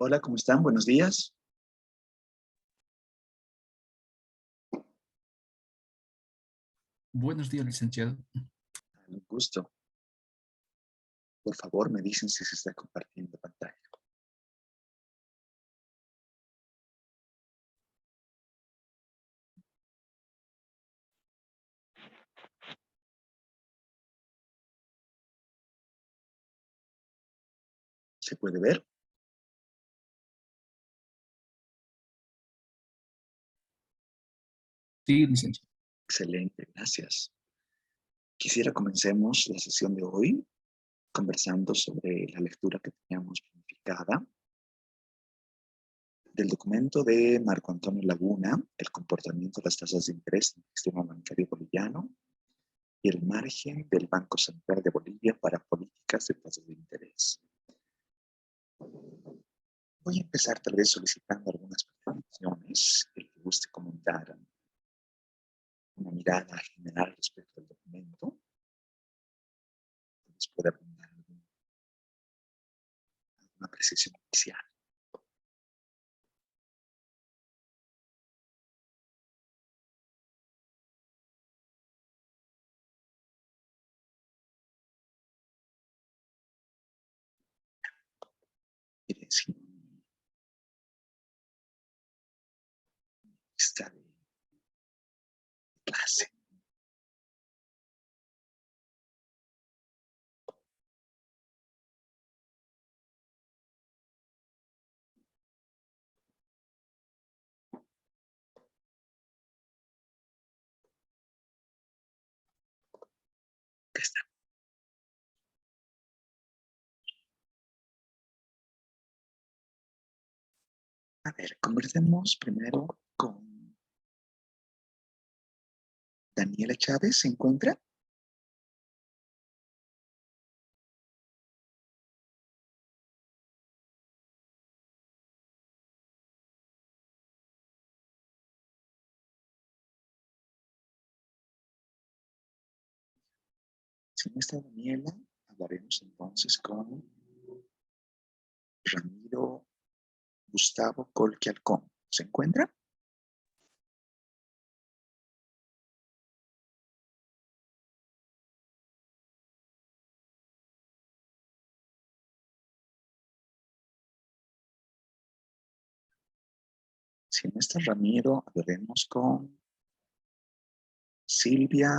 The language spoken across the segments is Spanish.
Hola, ¿cómo están? Buenos días. Buenos días, licenciado. Un gusto. Por favor, me dicen si se está compartiendo pantalla. ¿Se puede ver? Sí, licenciado. Excelente, gracias. Quisiera comencemos la sesión de hoy conversando sobre la lectura que teníamos planificada del documento de Marco Antonio Laguna, El comportamiento de las tasas de interés en el sistema bancario boliviano y el margen del Banco Central de Bolivia para políticas de tasas de interés. Voy a empezar tal vez solicitando algunas presentaciones que guste comentar una mirada general respecto al documento. Nos puede brindar alguna precisión inicial. Mire, si está de clase. Está. A ver, conversemos primero con Daniela Chávez. ¿Se encuentra? Si no está Daniela, hablaremos entonces con Ramiro Gustavo Colquialcón. ¿Se encuentra? Si no está Ramiro, hablaremos con Silvia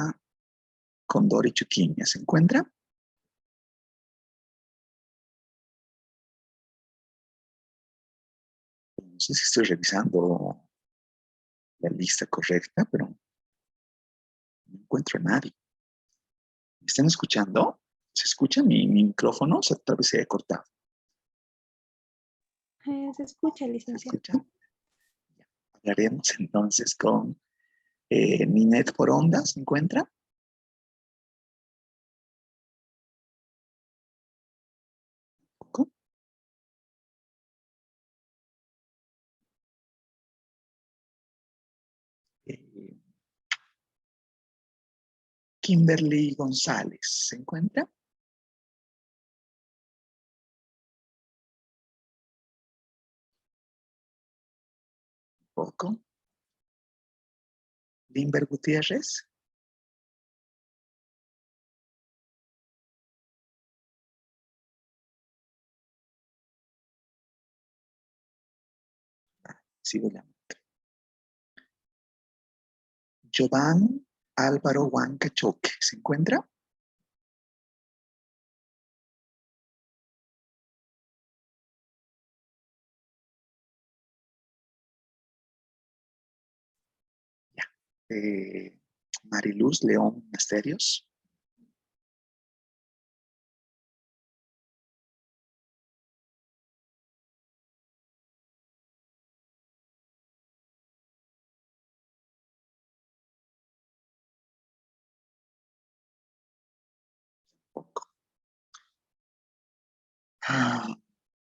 Condori Chuquiña. ¿Se encuentra? No sé si estoy revisando la lista correcta, pero no encuentro a nadie. ¿Me están escuchando? ¿Se escucha mi micrófono? O sea, tal vez se haya cortado. Se escucha, ¿Se licenciado. escucha? Ya. Hablaremos entonces con Ninet por onda. ¿Se encuentra? ¿Poco? Eh, Kimberly González. ¿Se encuentra? Poco. Limber Gutiérrez. Sigo la. Jovan Álvaro Huancachoque. ¿Se encuentra? Ya. Mariluz León Asterios. Poco. Ah,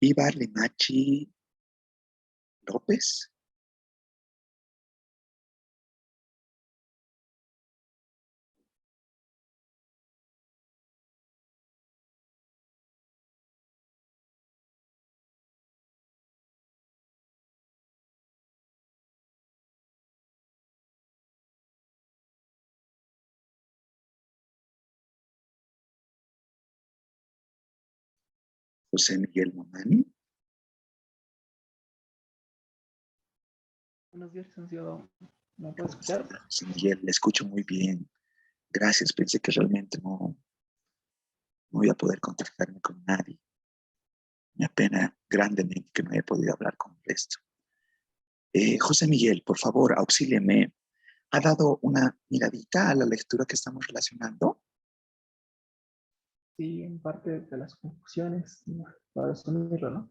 Ibar Limachi López. José Miguel Mamani. Buenos días, licenciado. ¿Me puede escuchar? José Miguel, le escucho muy bien. Gracias, pensé que realmente no voy a poder contactarme con nadie. Me apena grandemente que no haya podido hablar con el resto. José Miguel, por favor, auxílieme. ¿Ha dado una miradita a la lectura que estamos relacionando? Sí, en parte de las confusiones, para resumirlo, ¿no?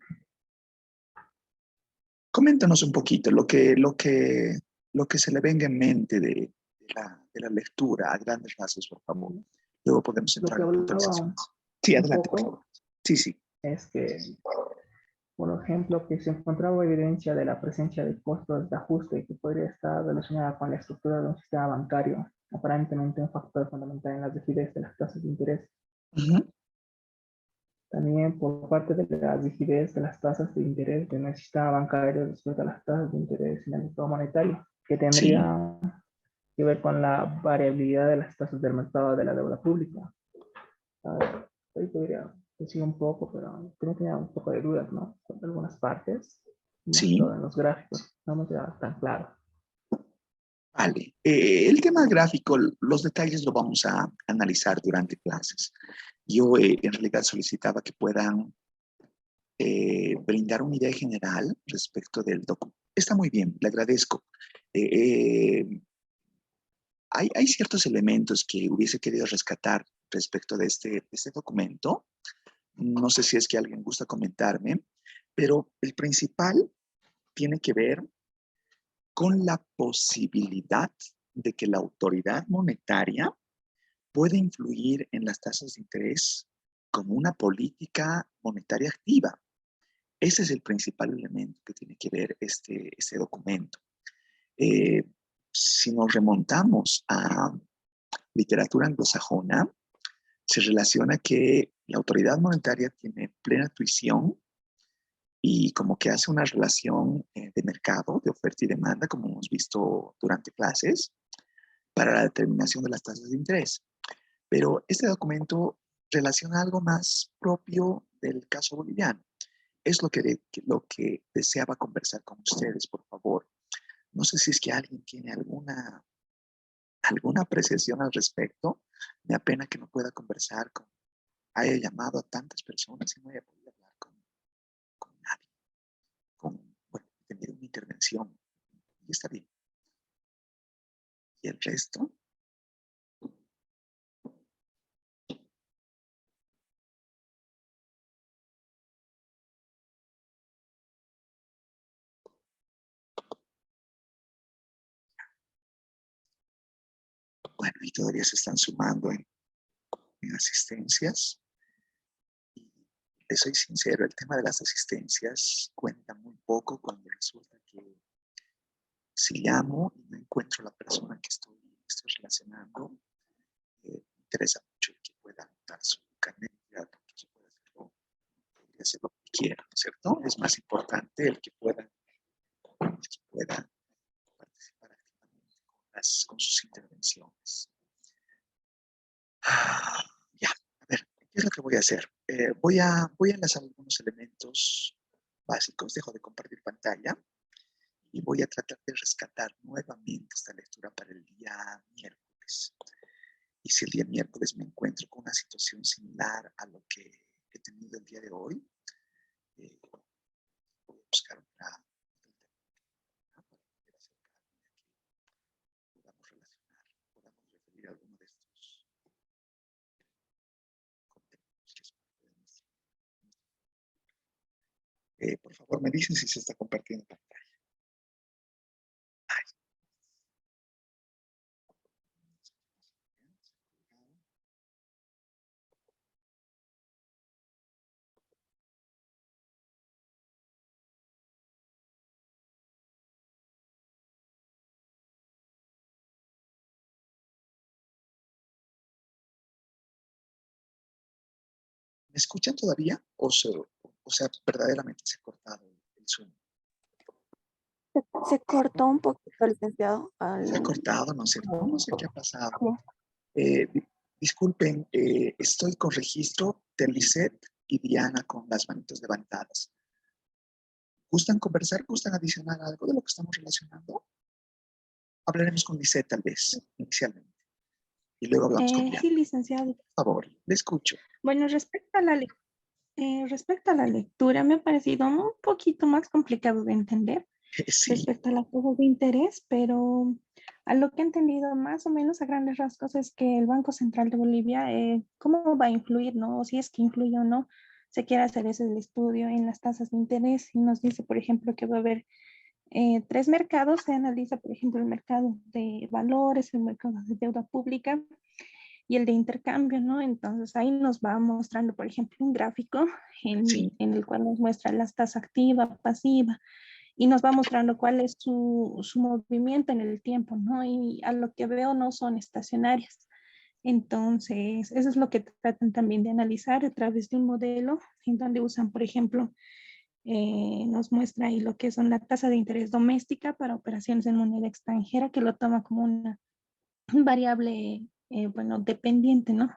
Coméntanos un poquito lo que se le venga en mente de la lectura a grandes rasgos, por favor. Luego podemos Lo entrar que en hablaba puntualizaciones. Sí, un adelante, por poco favor. Sí, sí. es que, por ejemplo, que se encontraba evidencia de la presencia de costos de ajuste que podría estar relacionada con la estructura de un sistema bancario, aparentemente un factor fundamental en la rigidez de las tasas de interés. También por parte de la rigidez de las tasas de interés de nuestro sistema bancario respecto a las tasas de interés en el mercado monetario, que Sí, tendría que ver con la variabilidad de las tasas del mercado de la deuda pública. A ver, ahí podría decir un poco, pero creo que tenía un poco de dudas, ¿no? Con algunas partes, más que sí. todo en los gráficos, no me queda tan claro. Vale. El tema gráfico, los detalles lo vamos a analizar durante clases. Yo en realidad solicitaba que puedan brindar una idea general respecto del documento. Está muy bien, le agradezco. Hay ciertos elementos que hubiese querido rescatar respecto de este documento. No sé si es que alguien gusta comentarme, pero el principal tiene que ver con la posibilidad de que la autoridad monetaria puede influir en las tasas de interés como una política monetaria activa. Ese es el principal elemento que tiene que ver este documento. Eh, si nos remontamos a literatura anglosajona, se relaciona que la autoridad monetaria tiene plena tuición y como que hace una relación de mercado, de oferta y demanda, como hemos visto durante clases, para la determinación de las tasas de interés. Pero este documento relaciona algo más propio del caso boliviano. Es lo que deseaba conversar con ustedes, por favor. No sé si es que alguien tiene alguna apreciación al respecto. Me apena que no pueda conversar haya llamado a tantas personas y no haya podido hablar con nadie. Bueno, tener una intervención y está bien. Y el resto, bueno, y todavía se están sumando en asistencias. Y les soy sincero, el tema de las asistencias cuenta muy poco cuando resulta que si llamo y no encuentro la persona que estoy relacionando, me interesa mucho que pueda anotar su carnet de identidad, porque eso puede hacer lo que quiera, ¿no es cierto? Es más importante el que pueda participar activamente con sus intervenciones. Ya, a ver, ¿qué es lo que voy a hacer? Voy a enlazar algunos elementos básicos, dejo de compartir pantalla y voy a tratar de rescatar nuevamente esta lectura para el día miércoles. Y si el día miércoles me encuentro con una situación similar a lo que he tenido el día de hoy, voy a buscar otra alternativa para poder acercarme a que podamos relacionar, podamos referir a alguno de estos contenidos que podemos. Por favor, me dicen si se está compartiendo pantalla. Ay, ¿me escuchan todavía? O sea, verdaderamente se ha cortado el Zoom. Se cortó un poquito, licenciado. Se ha cortado, ¿no es cierto? No sé qué ha pasado. Sí. Disculpen, estoy con registro Telicet y Diana con las manitos levantadas. ¿Gustan conversar? ¿Gustan adicionar algo de lo que estamos relacionando? Hablaremos con Lisette tal vez, inicialmente. Y luego hablamos con Diana. Sí, licenciado. Por favor, le escucho. Bueno, respecto a la lectura, me ha parecido un poquito más complicado de entender Sí, respecto a las cosas de interés, pero a lo que he entendido más o menos a grandes rasgos es que el Banco Central de Bolivia, cómo va a influir, ¿no? O si es que influye o no, se quiere hacer ese el estudio en las tasas de interés y nos dice, por ejemplo, que va a haber tres mercados. Se analiza, por ejemplo, el mercado de valores, el mercado de deuda pública y el de intercambio, ¿no? Entonces ahí nos va mostrando, por ejemplo, un gráfico sí, en el cual nos muestra las tasas activa, pasiva, y nos va mostrando cuál es su movimiento en el tiempo, ¿no? Y a lo que veo no son estacionarias. Entonces, eso es lo que tratan también de analizar a través de un modelo en donde usan, por ejemplo, nos muestra ahí lo que son la tasa de interés doméstica para operaciones en moneda extranjera, que lo toma como una variable, bueno, dependiente, ¿no?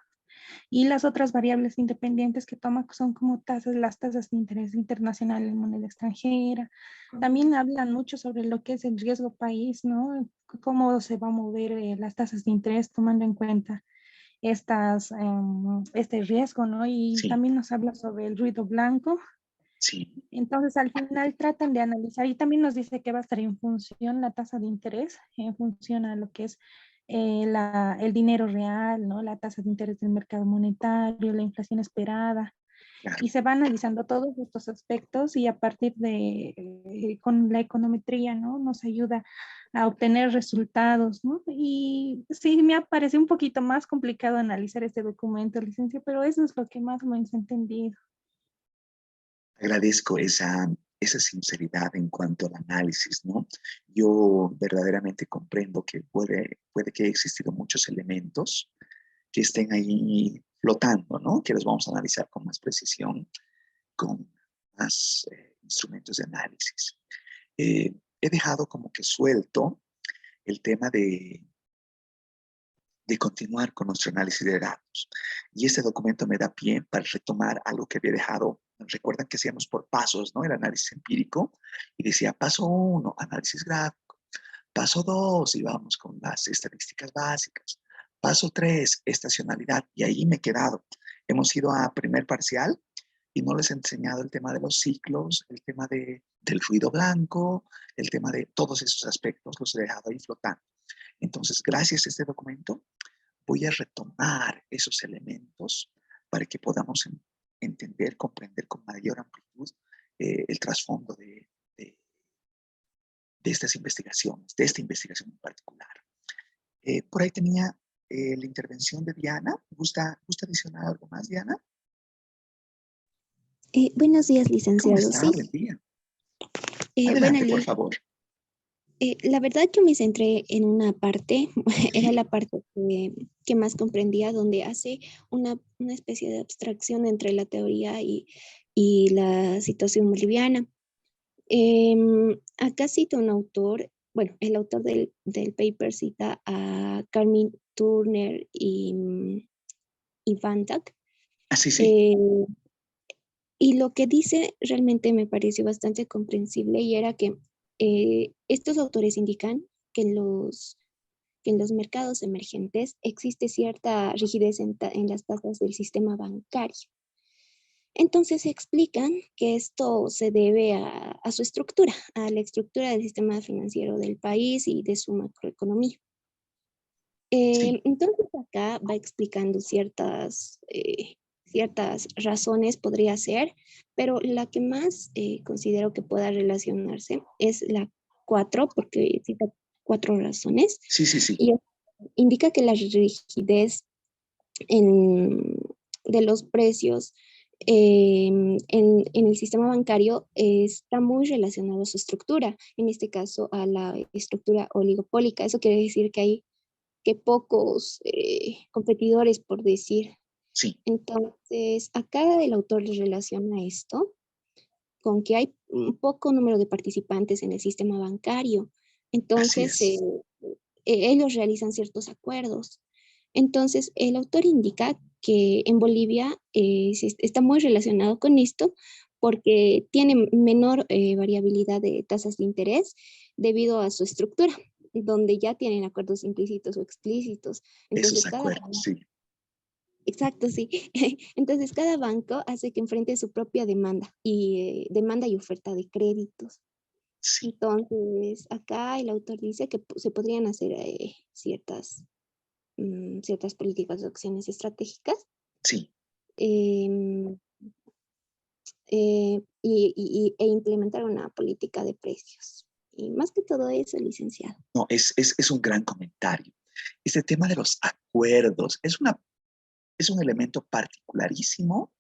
Y las otras variables independientes que toma son como las tasas de interés internacional en moneda extranjera. También hablan mucho sobre lo que es el riesgo país, ¿no? Cómo se va a mover las tasas de interés tomando en cuenta este riesgo, ¿no? Y sí, también nos habla sobre el ruido blanco. sí, Entonces, al final tratan de analizar y también nos dice que va a estar en función la tasa de interés, en función a lo que es el dinero real, ¿no? La tasa de interés del mercado monetario, la inflación esperada. claro. Y se va analizando todos estos aspectos y a partir con la econometría, ¿no? Nos ayuda a obtener resultados, ¿no? Y sí, me parece un poquito más complicado analizar este documento, licencia, pero eso es lo que más o menos he entendido. Agradezco esa sinceridad en cuanto al análisis, ¿no? Yo verdaderamente comprendo que puede que haya existido muchos elementos que estén ahí flotando, ¿no? Que los vamos a analizar con más precisión, con más instrumentos de análisis. He dejado como que suelto el tema de continuar con nuestro análisis de datos. Y este documento me da pie para retomar algo que había dejado. Recuerdan que hacíamos por pasos, ¿no? El análisis empírico. Y decía, paso 1, análisis gráfico. Paso 2, íbamos con las estadísticas básicas. Paso 3, estacionalidad. Y ahí me he quedado. Hemos ido a primer parcial y no les he enseñado el tema de los ciclos, el tema del ruido blanco, el tema de todos esos aspectos, los he dejado ahí flotando. Entonces, gracias a este documento, voy a retomar esos elementos para que podamos entender, comprender con mayor amplitud el trasfondo de estas investigaciones, de esta investigación en particular. Por ahí tenía la intervención de Diana. ¿Gusta adicionar algo más, Diana? Buenos días, ¿Cómo licenciado. está? Sí, Buen día. bueno, Adelante, por favor. la verdad yo me centré en una parte, era la parte que más comprendía, donde hace una especie de abstracción entre la teoría y la situación boliviana. Acá cita un autor, bueno, el autor del paper cita a Carmen Turner y Van Dyck. Ah, sí, sí. Eh, Y lo que dice realmente me pareció bastante comprensible y era que estos autores indican que en los mercados emergentes existe cierta rigidez en las tasas del sistema bancario. Entonces explican que esto se debe a su estructura, a la estructura del sistema financiero del país y de su macroeconomía. Sí, Entonces acá va explicando ciertas razones, podría ser, pero la que más considero que pueda relacionarse es la 4, porque cita 4 razones, sí, sí, sí. y indica que la rigidez en- de los precios en el sistema bancario está muy relacionado a su estructura, en este caso a la estructura oligopólica. Eso quiere decir que hay que pocos competidores, por decir. Sí, Entonces, acá el autor le relaciona esto con que hay un poco número de participantes en el sistema bancario. así Entonces, es. ellos realizan ciertos acuerdos. Entonces, el autor indica que en Bolivia está muy relacionado con esto porque tiene menor variabilidad de tasas de interés debido a su estructura, donde ya tienen acuerdos implícitos o explícitos. Esos Entonces, acuerdos, sí. exacto, sí. Entonces, cada banco hace que enfrente su propia demanda y oferta de créditos. Sí, Entonces, acá el autor dice que se podrían hacer ciertas políticas o acciones estratégicas sí. em, e implementar una política de precios. Y más que todo eso, licenciado. No, es un gran comentario. Este tema de los acuerdos es un elemento particularísimo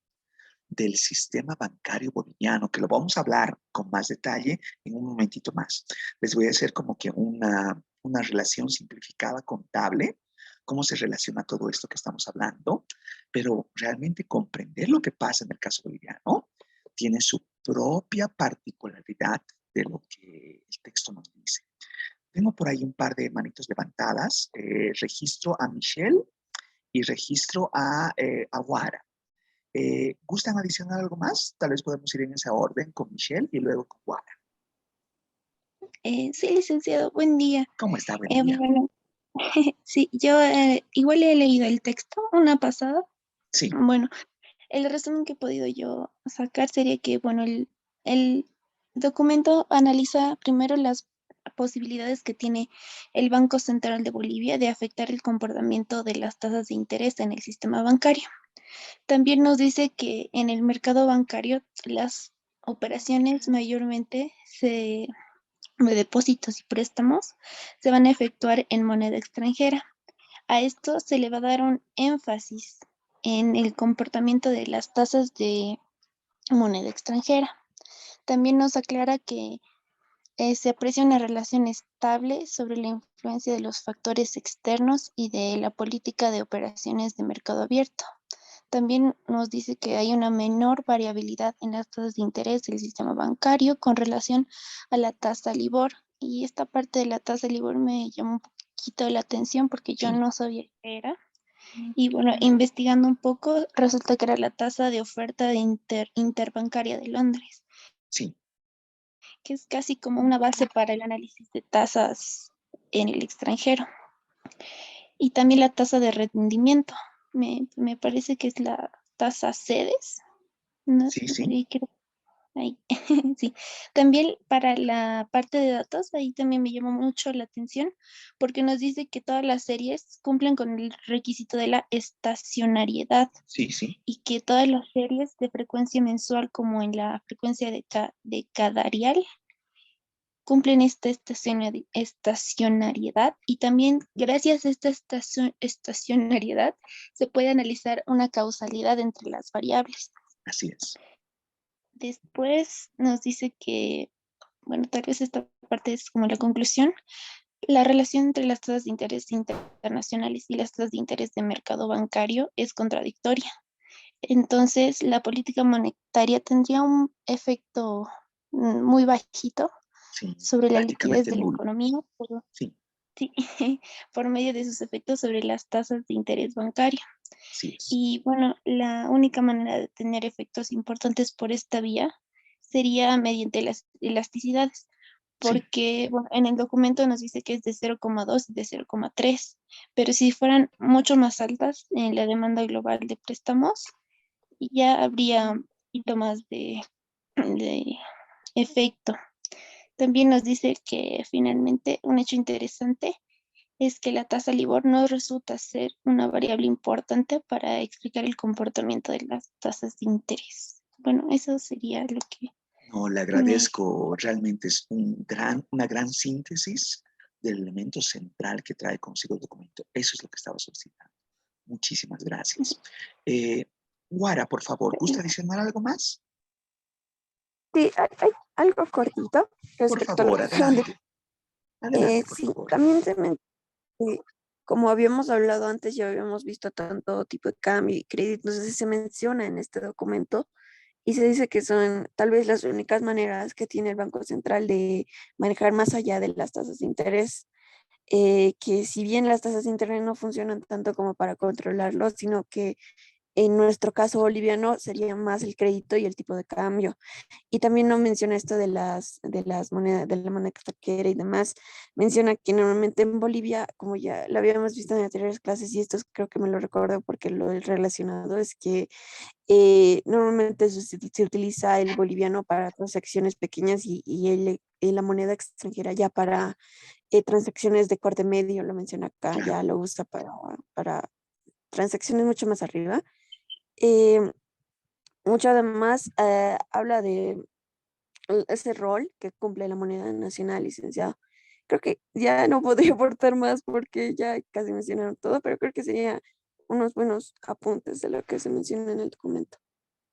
del sistema bancario boliviano, que lo vamos a hablar con más detalle en un momentito más. Les voy a hacer como que una relación simplificada contable, cómo se relaciona todo esto que estamos hablando, pero realmente comprender lo que pasa en el caso boliviano tiene su propia particularidad de lo que el texto nos dice. Tengo por ahí un par de manitos levantadas. Registro a Michelle y registro a Wara. ¿Gustan adicionar algo más? Tal vez podemos ir en ese orden con Michelle y luego con Wara. Sí, licenciado, buen día. ¿Cómo está? Buen día. Bueno, sí, yo igual he leído el texto, una pasada. Sí, Bueno, el resumen que he podido yo sacar sería que, bueno, el documento analiza primero las posibilidades que tiene el Banco Central de Bolivia de afectar el comportamiento de las tasas de interés en el sistema bancario. También nos dice que en el mercado bancario las operaciones mayormente de depósitos y préstamos se van a efectuar en moneda extranjera. A esto se le va a dar un énfasis en el comportamiento de las tasas de moneda extranjera. También nos aclara que se aprecia una relación estable sobre la influencia de los factores externos y de la política de operaciones de mercado abierto. También nos dice que hay una menor variabilidad en las tasas de interés del sistema bancario con relación a la tasa LIBOR. Y esta parte de la tasa LIBOR me llamó un poquito la atención porque yo sí, no sabía qué era. Y bueno, investigando un poco, resulta que era la tasa de oferta de interbancaria de Londres, sí, que es casi como una base para el análisis de tasas en el extranjero. Y también la tasa de rendimiento. Me parece que es la tasa CEDES. No, sí, sí. ahí. Sí. También para la parte de datos, ahí también me llamó mucho la atención porque nos dice que todas las series cumplen con el requisito de la estacionariedad Sí, sí, y que todas las series de frecuencia mensual como en la frecuencia decadarial cumplen esta estacionariedad y también gracias a esta estacionariedad se puede analizar una causalidad entre las variables. así es. Después nos dice que, bueno, tal vez esta parte es como la conclusión, la relación entre las tasas de interés internacionales y las tasas de interés de mercado bancario es contradictoria. Entonces, la política monetaria tendría un efecto muy bajito Sí, sobre la liquidez prácticamente de la nulo. economía, Sí, sí, por medio de sus efectos sobre las tasas de interés bancario. así es. Y bueno, la única manera de tener efectos importantes por esta vía sería mediante las elasticidades, Sí, porque bueno, en el documento nos dice que es de 0,2 y de 0,3, pero si fueran mucho más altas en la demanda global de préstamos, ya habría un poquito más de efecto. También nos dice que finalmente un hecho interesante es que la tasa LIBOR no resulta ser una variable importante para explicar el comportamiento de las tasas de interés. Bueno, eso sería lo que no, le me... agradezco. Realmente es una gran síntesis del elemento central que trae consigo el documento. Eso es lo que estaba solicitando. Muchísimas gracias. Wara, por favor, ¿gusta adicionar algo más? Sí, hay algo cortito Por respecto a lo favor, que acaban de... adelante. Adelante, por Sí, favor. también como habíamos hablado antes, ya habíamos visto tanto tipo de cambio y crédito, entonces se menciona en este documento y se dice que son tal vez las únicas maneras que tiene el Banco Central de manejar más allá de las tasas de interés, que si bien las tasas de interés no funcionan tanto como para controlarlo, sino que en nuestro caso boliviano sería más el crédito y el tipo de cambio. Y también no menciona esto de las monedas, de la moneda extranjera y demás. Menciona que normalmente en Bolivia, como ya lo habíamos visto en anteriores clases, y esto creo que me lo recuerdo porque lo he relacionado, es que normalmente se utiliza el boliviano para transacciones pequeñas y la moneda extranjera ya para transacciones de corte medio, lo menciona acá, Claro. ya lo usa para transacciones mucho más arriba. Eh, Mucho además habla de ese rol que cumple la moneda nacional, licenciado. Creo que ya no podría aportar más porque ya casi mencionaron todo, pero creo que sería unos buenos apuntes de lo que se menciona en el documento.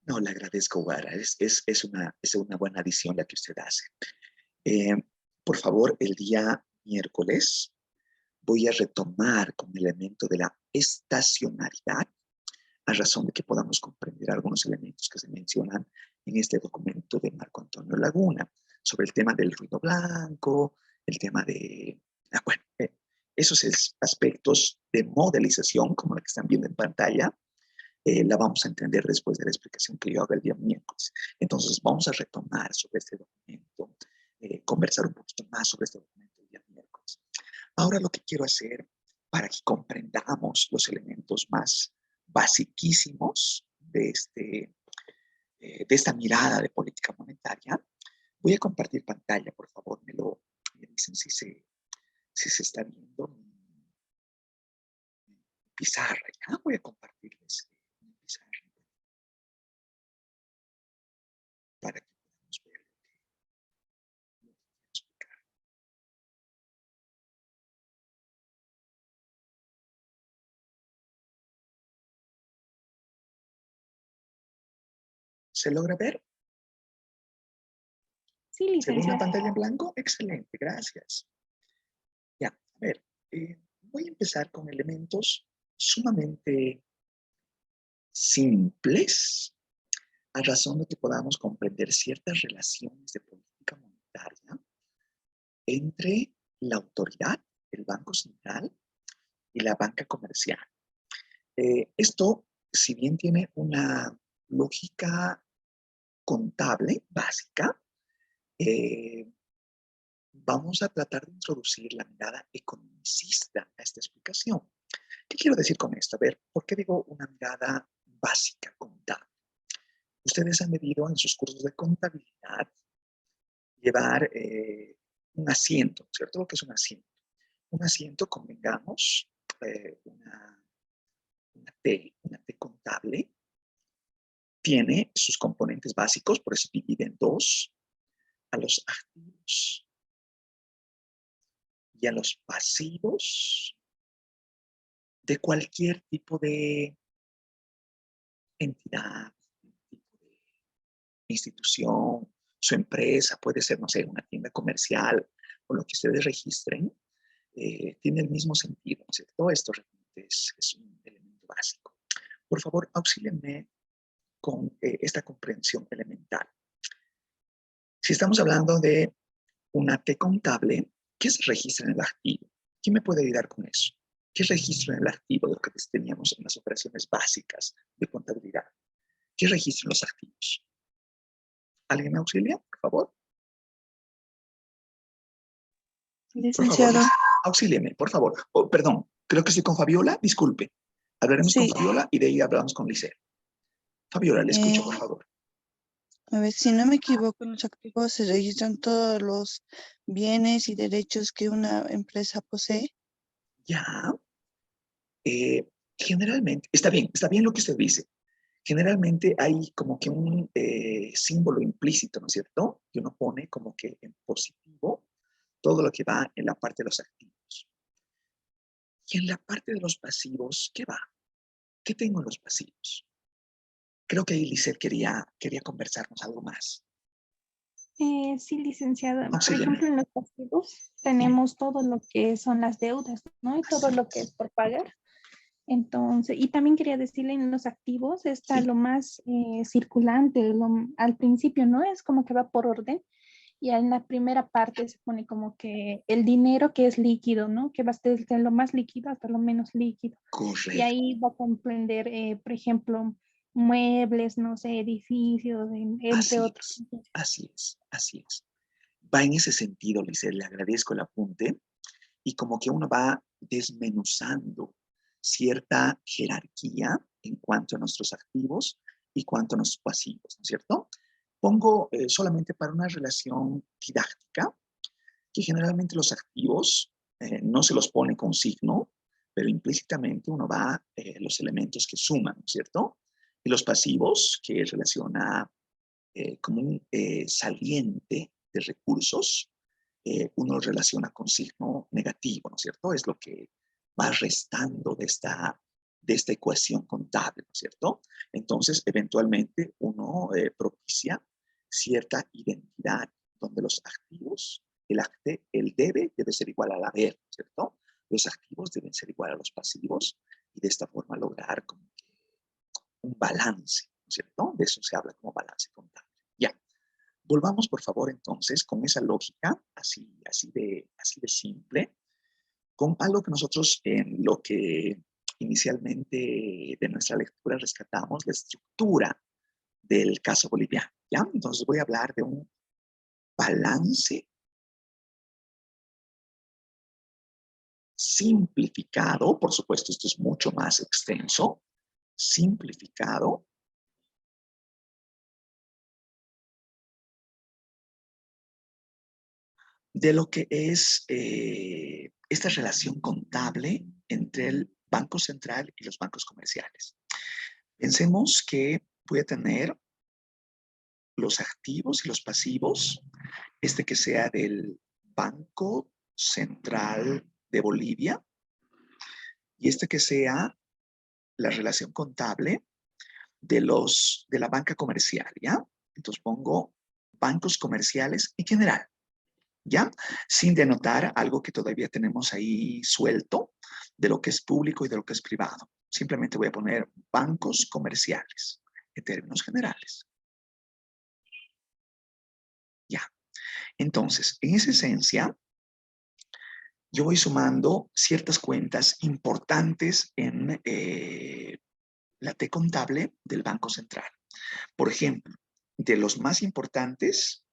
No, le agradezco, Guara. Es una buena adición la que usted hace. Eh, por favor, el día miércoles voy a retomar con el elemento de la estacionalidad, a razón de que podamos comprender algunos elementos que se mencionan en este documento de Marco Antonio Laguna, sobre el tema del ruido blanco, el tema de, bueno, esos aspectos de modelización, como la que están viendo en pantalla, la vamos a entender después de la explicación que yo haga el día miércoles. Entonces, vamos a retomar sobre este documento, conversar un poquito más sobre este documento el día miércoles. Ahora lo que quiero hacer para que comprendamos los elementos más basiquísimos de esta mirada de política monetaria, voy a compartir pantalla, por favor, me dicen si se está viendo mi pizarra. Ya voy a compartirles mi pizarra para que podamos ver lo que quiero explicar. ¿Se logra ver? Sí, ¿Se ve una licenciado. pantalla en blanco? Excelente, gracias. Ya, a ver, voy a empezar con elementos sumamente simples, a razón de que podamos comprender ciertas relaciones de política monetaria entre la autoridad, el Banco Central y la banca comercial. Esto, si bien tiene una lógica contable básica, vamos a tratar de introducir la mirada economicista a esta explicación. ¿Qué quiero decir con esto? A ver, ¿por qué digo una mirada básica contable? Ustedes han debido en sus cursos de contabilidad llevar un asiento, ¿cierto? Lo que es un asiento. Un asiento, convengamos, una T contable, tiene sus componentes básicos, por eso divide en dos, a los activos y a los pasivos de cualquier tipo de entidad, tipo de institución, su empresa, puede ser, no sé, una tienda comercial o lo que ustedes registren, tiene el mismo sentido, ¿no es cierto? Esto realmente es un elemento básico. Por favor, auxílienme con esta comprensión elemental. Si estamos hablando de una T contable, ¿qué se registra en el activo? ¿Quién me puede ayudar con eso? ¿Qué registro en el activo de lo que teníamos en las operaciones básicas de contabilidad? ¿Qué registro en los activos? ¿Alguien me auxilia, por favor? Licenciado. Por favor, auxílieme, por favor. Oh, perdón, creo que estoy con Fabiola, disculpe. Hablaremos con Sí, Fabiola y de ahí hablamos con Lice. Fabiola, le escucho, por favor. a ver, si no me equivoco, en los activos se registran todos los bienes y derechos que una empresa posee. Ya, generalmente, está bien lo que usted dice. Generalmente hay como que un símbolo implícito, ¿no es cierto? Que uno pone como que en positivo todo lo que va en la parte de los activos. Y en la parte de los pasivos, ¿qué va? ¿Qué tengo en los pasivos? Creo que ahí Lisset quería conversarnos algo más. Sí, licenciada. Por Auxíliame. ejemplo, en los pasivos tenemos todo lo que son las deudas, ¿no? Y todo lo que es por pagar. Entonces, y también quería decirle, en los activos está Sí. lo más circulante, al principio, ¿no? Es como que va por orden. Y en la primera parte se pone como que el dinero que es líquido, ¿no? Que va desde lo más líquido hasta lo menos líquido. Y Correcto. ahí va a comprender, por ejemplo, muebles, no sé, edificios, entre otros. Así es, así es. Va en ese sentido, Lisset, le agradezco el apunte. Y como que uno va desmenuzando cierta jerarquía en cuanto a nuestros activos y cuanto a nuestros pasivos, ¿no es cierto? Pongo solamente para una relación didáctica que generalmente los activos no se los pone con signo, pero implícitamente uno va los elementos que suman, ¿no es cierto? Y los pasivos, que relaciona como un saliente de recursos, uno relaciona con signo negativo, ¿no es cierto? Es lo que va restando de esta ecuación contable, ¿no es cierto? Entonces, eventualmente, uno propicia cierta identidad donde los activos, el debe ser igual al haber, ¿no es cierto? Los activos deben ser igual a los pasivos y de esta forma lograr como que un balance, ¿no es cierto? De eso se habla como balance contable. Ya. Volvamos, por favor, entonces, con esa lógica, así de simple, con algo que nosotros en lo que inicialmente de nuestra lectura rescatamos, la estructura del caso boliviano, ¿ya? Entonces voy a hablar de un balance simplificado, por supuesto, esto es mucho más extenso, simplificado, de lo que es esta relación contable entre el Banco Central y los bancos comerciales. Pensemos que voy a tener los activos y los pasivos, este que sea del Banco Central de Bolivia y este que sea la relación contable de la banca comercial, ¿ya? Entonces pongo bancos comerciales en general, ¿ya? Sin denotar algo que todavía tenemos ahí suelto de lo que es público y de lo que es privado. Simplemente voy a poner bancos comerciales en términos generales. Ya. Entonces, en esa esencia, yo voy sumando ciertas cuentas importantes en la T contable del Banco Central. Por ejemplo, de los más importantes,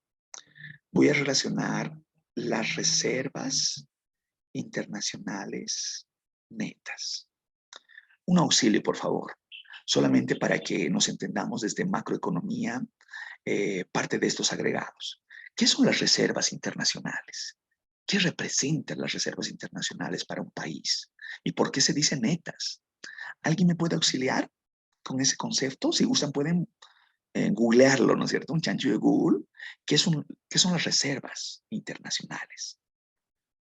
voy a relacionar las reservas internacionales netas. Un auxilio, por favor, solamente para que nos entendamos desde macroeconomía parte de estos agregados. ¿Qué son las reservas internacionales? ¿Qué representan las reservas internacionales para un país? ¿Y por qué se dice netas? ¿Alguien me puede auxiliar con ese concepto? Si gustan, pueden googlearlo, ¿no es cierto? Un chancho de Google. ¿Qué son las reservas internacionales?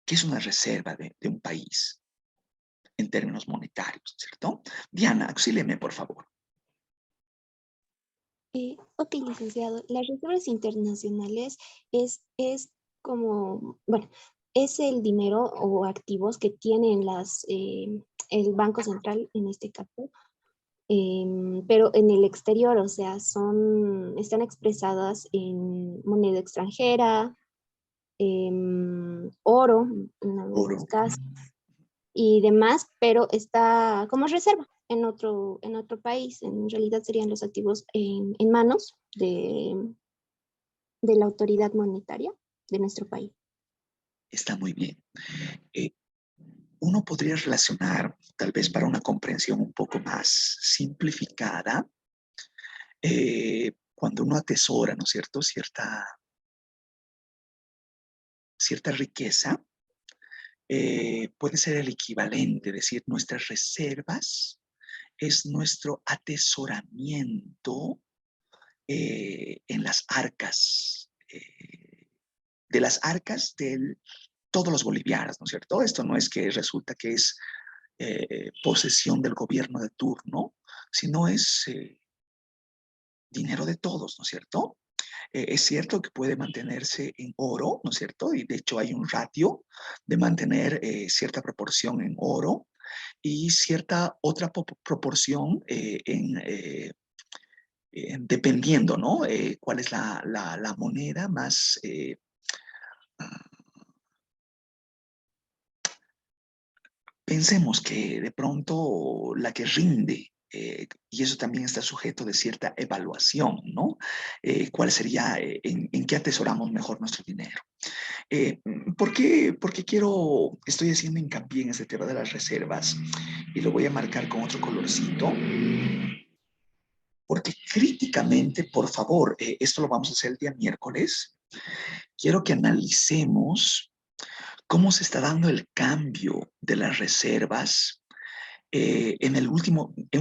¿Qué es una reserva de un país en términos monetarios, ¿cierto? Diana, auxílieme, por favor. Ok, licenciado. Las reservas internacionales es como, bueno, es el dinero o activos que tienen el Banco Central en este caso, pero en el exterior, o sea, están expresadas en moneda extranjera, oro, en algunos casos, y demás, pero está como reserva en otro país. En realidad serían los activos en manos de la autoridad monetaria de nuestro país. Está muy bien. Uno podría relacionar, tal vez para una comprensión un poco más simplificada, cuando uno atesora, ¿no es cierto?, cierta riqueza, puede ser el equivalente, es decir, nuestras reservas es nuestro atesoramiento en las arcas, de las arcas de todos los bolivianos, ¿no es cierto? Esto no es que resulta que es posesión del gobierno de turno, sino es dinero de todos, ¿no es cierto? Es cierto que puede mantenerse en oro, ¿no es cierto? Y de hecho hay un ratio de mantener cierta proporción en oro y cierta otra proporción dependiendo, ¿no? Cuál es la moneda más... pensemos que de pronto la que rinde, y eso también está sujeto de cierta evaluación, ¿no? ¿Cuál sería, en qué atesoramos mejor nuestro dinero? ¿Por qué estoy haciendo hincapié en este tema de las reservas? Y lo voy a marcar con otro colorcito. Porque críticamente, por favor, esto lo vamos a hacer el día miércoles, quiero que analicemos cómo se está dando el cambio de las reservas en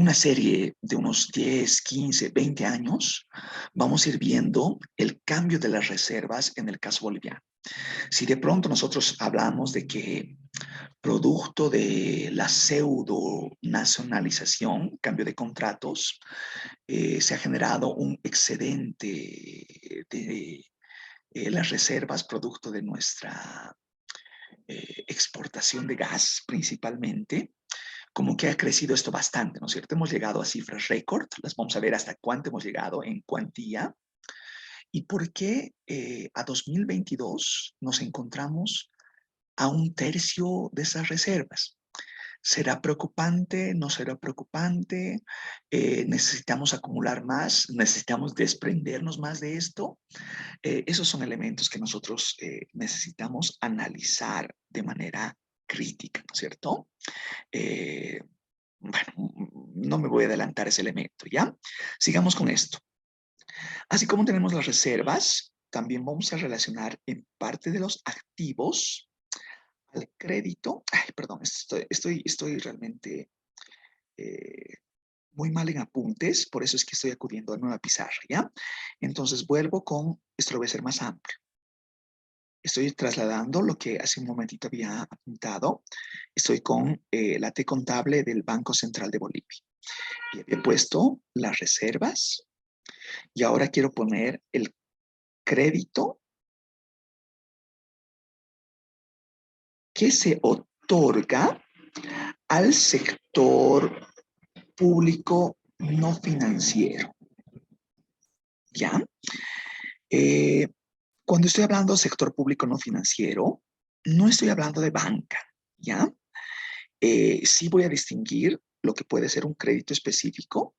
una serie de unos 10, 15, 20 años, vamos a ir viendo el cambio de las reservas en el caso boliviano. Si de pronto nosotros hablamos de que producto de la pseudo nacionalización, cambio de contratos, se ha generado un excedente de las reservas producto de nuestra exportación de gas principalmente, como que ha crecido esto bastante, ¿no es cierto? Hemos llegado a cifras récord, las vamos a ver hasta cuánto hemos llegado en cuantía. ¿Y por qué a 2022 nos encontramos a un tercio de esas reservas? ¿Será preocupante? ¿No será preocupante? ¿Necesitamos acumular más? ¿Necesitamos desprendernos más de esto? Esos son elementos que nosotros necesitamos analizar de manera crítica, ¿no es cierto? Bueno, no me voy a adelantar ese elemento, ¿ya? Sigamos con esto. Así como tenemos las reservas, también vamos a relacionar en parte de los activos al crédito. Ay, perdón, estoy realmente muy mal en apuntes, por eso es que estoy acudiendo a nueva pizarra, ¿ya? Entonces vuelvo con, esto lo voy a hacer más amplio. Estoy trasladando lo que hace un momentito había apuntado. Estoy con la T contable del Banco Central de Bolivia. Y había puesto las reservas y ahora quiero poner el crédito que se otorga al sector público no financiero. ¿Ya? Cuando estoy hablando de sector público no financiero, no estoy hablando de banca, ¿ya? Sí voy a distinguir lo que puede ser un crédito específico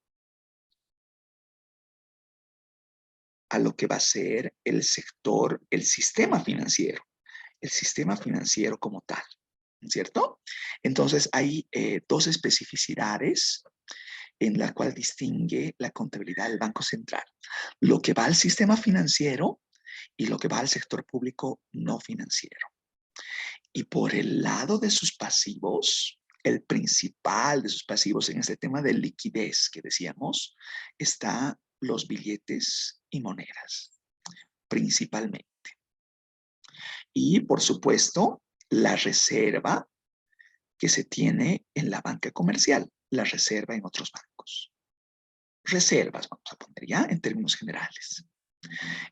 a lo que va a ser el sector, el sistema financiero como tal, ¿cierto? Entonces hay dos especificidades en la cual distingue la contabilidad del Banco Central. Lo que va al sistema financiero y lo que va al sector público no financiero. Y por el lado de sus pasivos, el principal de sus pasivos en este tema de liquidez que decíamos, está los billetes y monedas, principalmente. Y por supuesto, la reserva que se tiene en la banca comercial, la reserva en otros bancos. Reservas, vamos a poner ya en términos generales.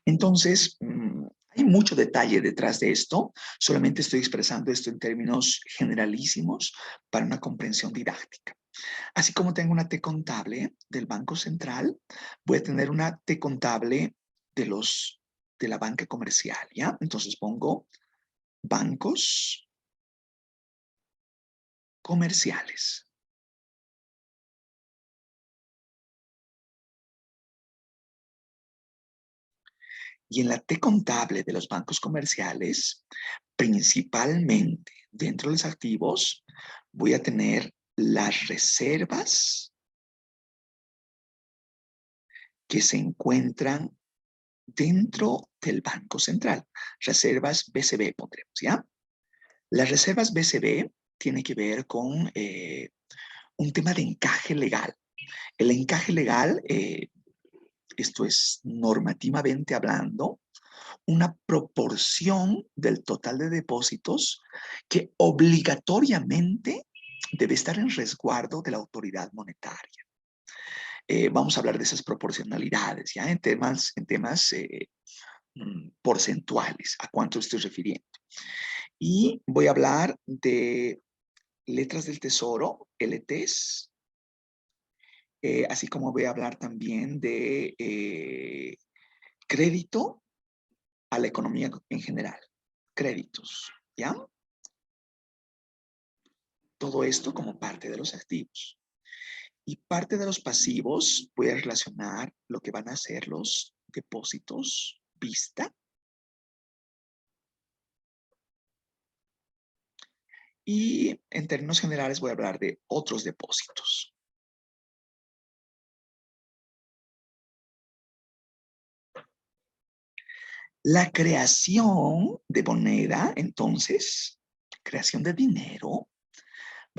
Entonces, hay mucho detalle detrás de esto. Solamente estoy expresando esto en términos generalísimos para una comprensión didáctica. Así como tengo una T contable del Banco Central, voy a tener una T contable de la banca comercial, ¿ya? Entonces pongo bancos comerciales. Y en la T contable de los bancos comerciales, principalmente dentro de los activos, voy a tener las reservas que se encuentran dentro del Banco Central. Reservas BCB pondremos, ¿ya? Las reservas BCB tienen que ver con un tema de encaje legal. El encaje legal, esto es normativamente hablando, una proporción del total de depósitos que obligatoriamente debe estar en resguardo de la autoridad monetaria. Vamos a hablar de esas proporcionalidades, ¿ya? En temas porcentuales, a cuánto estoy refiriendo. Y voy a hablar de letras del tesoro, LTs, así como voy a hablar también de crédito a la economía en general. Créditos, ¿ya? Todo esto como parte de los activos. Y parte de los pasivos voy a relacionar lo que van a ser los depósitos vista. Y en términos generales voy a hablar de otros depósitos. La creación de moneda, entonces, creación de dinero,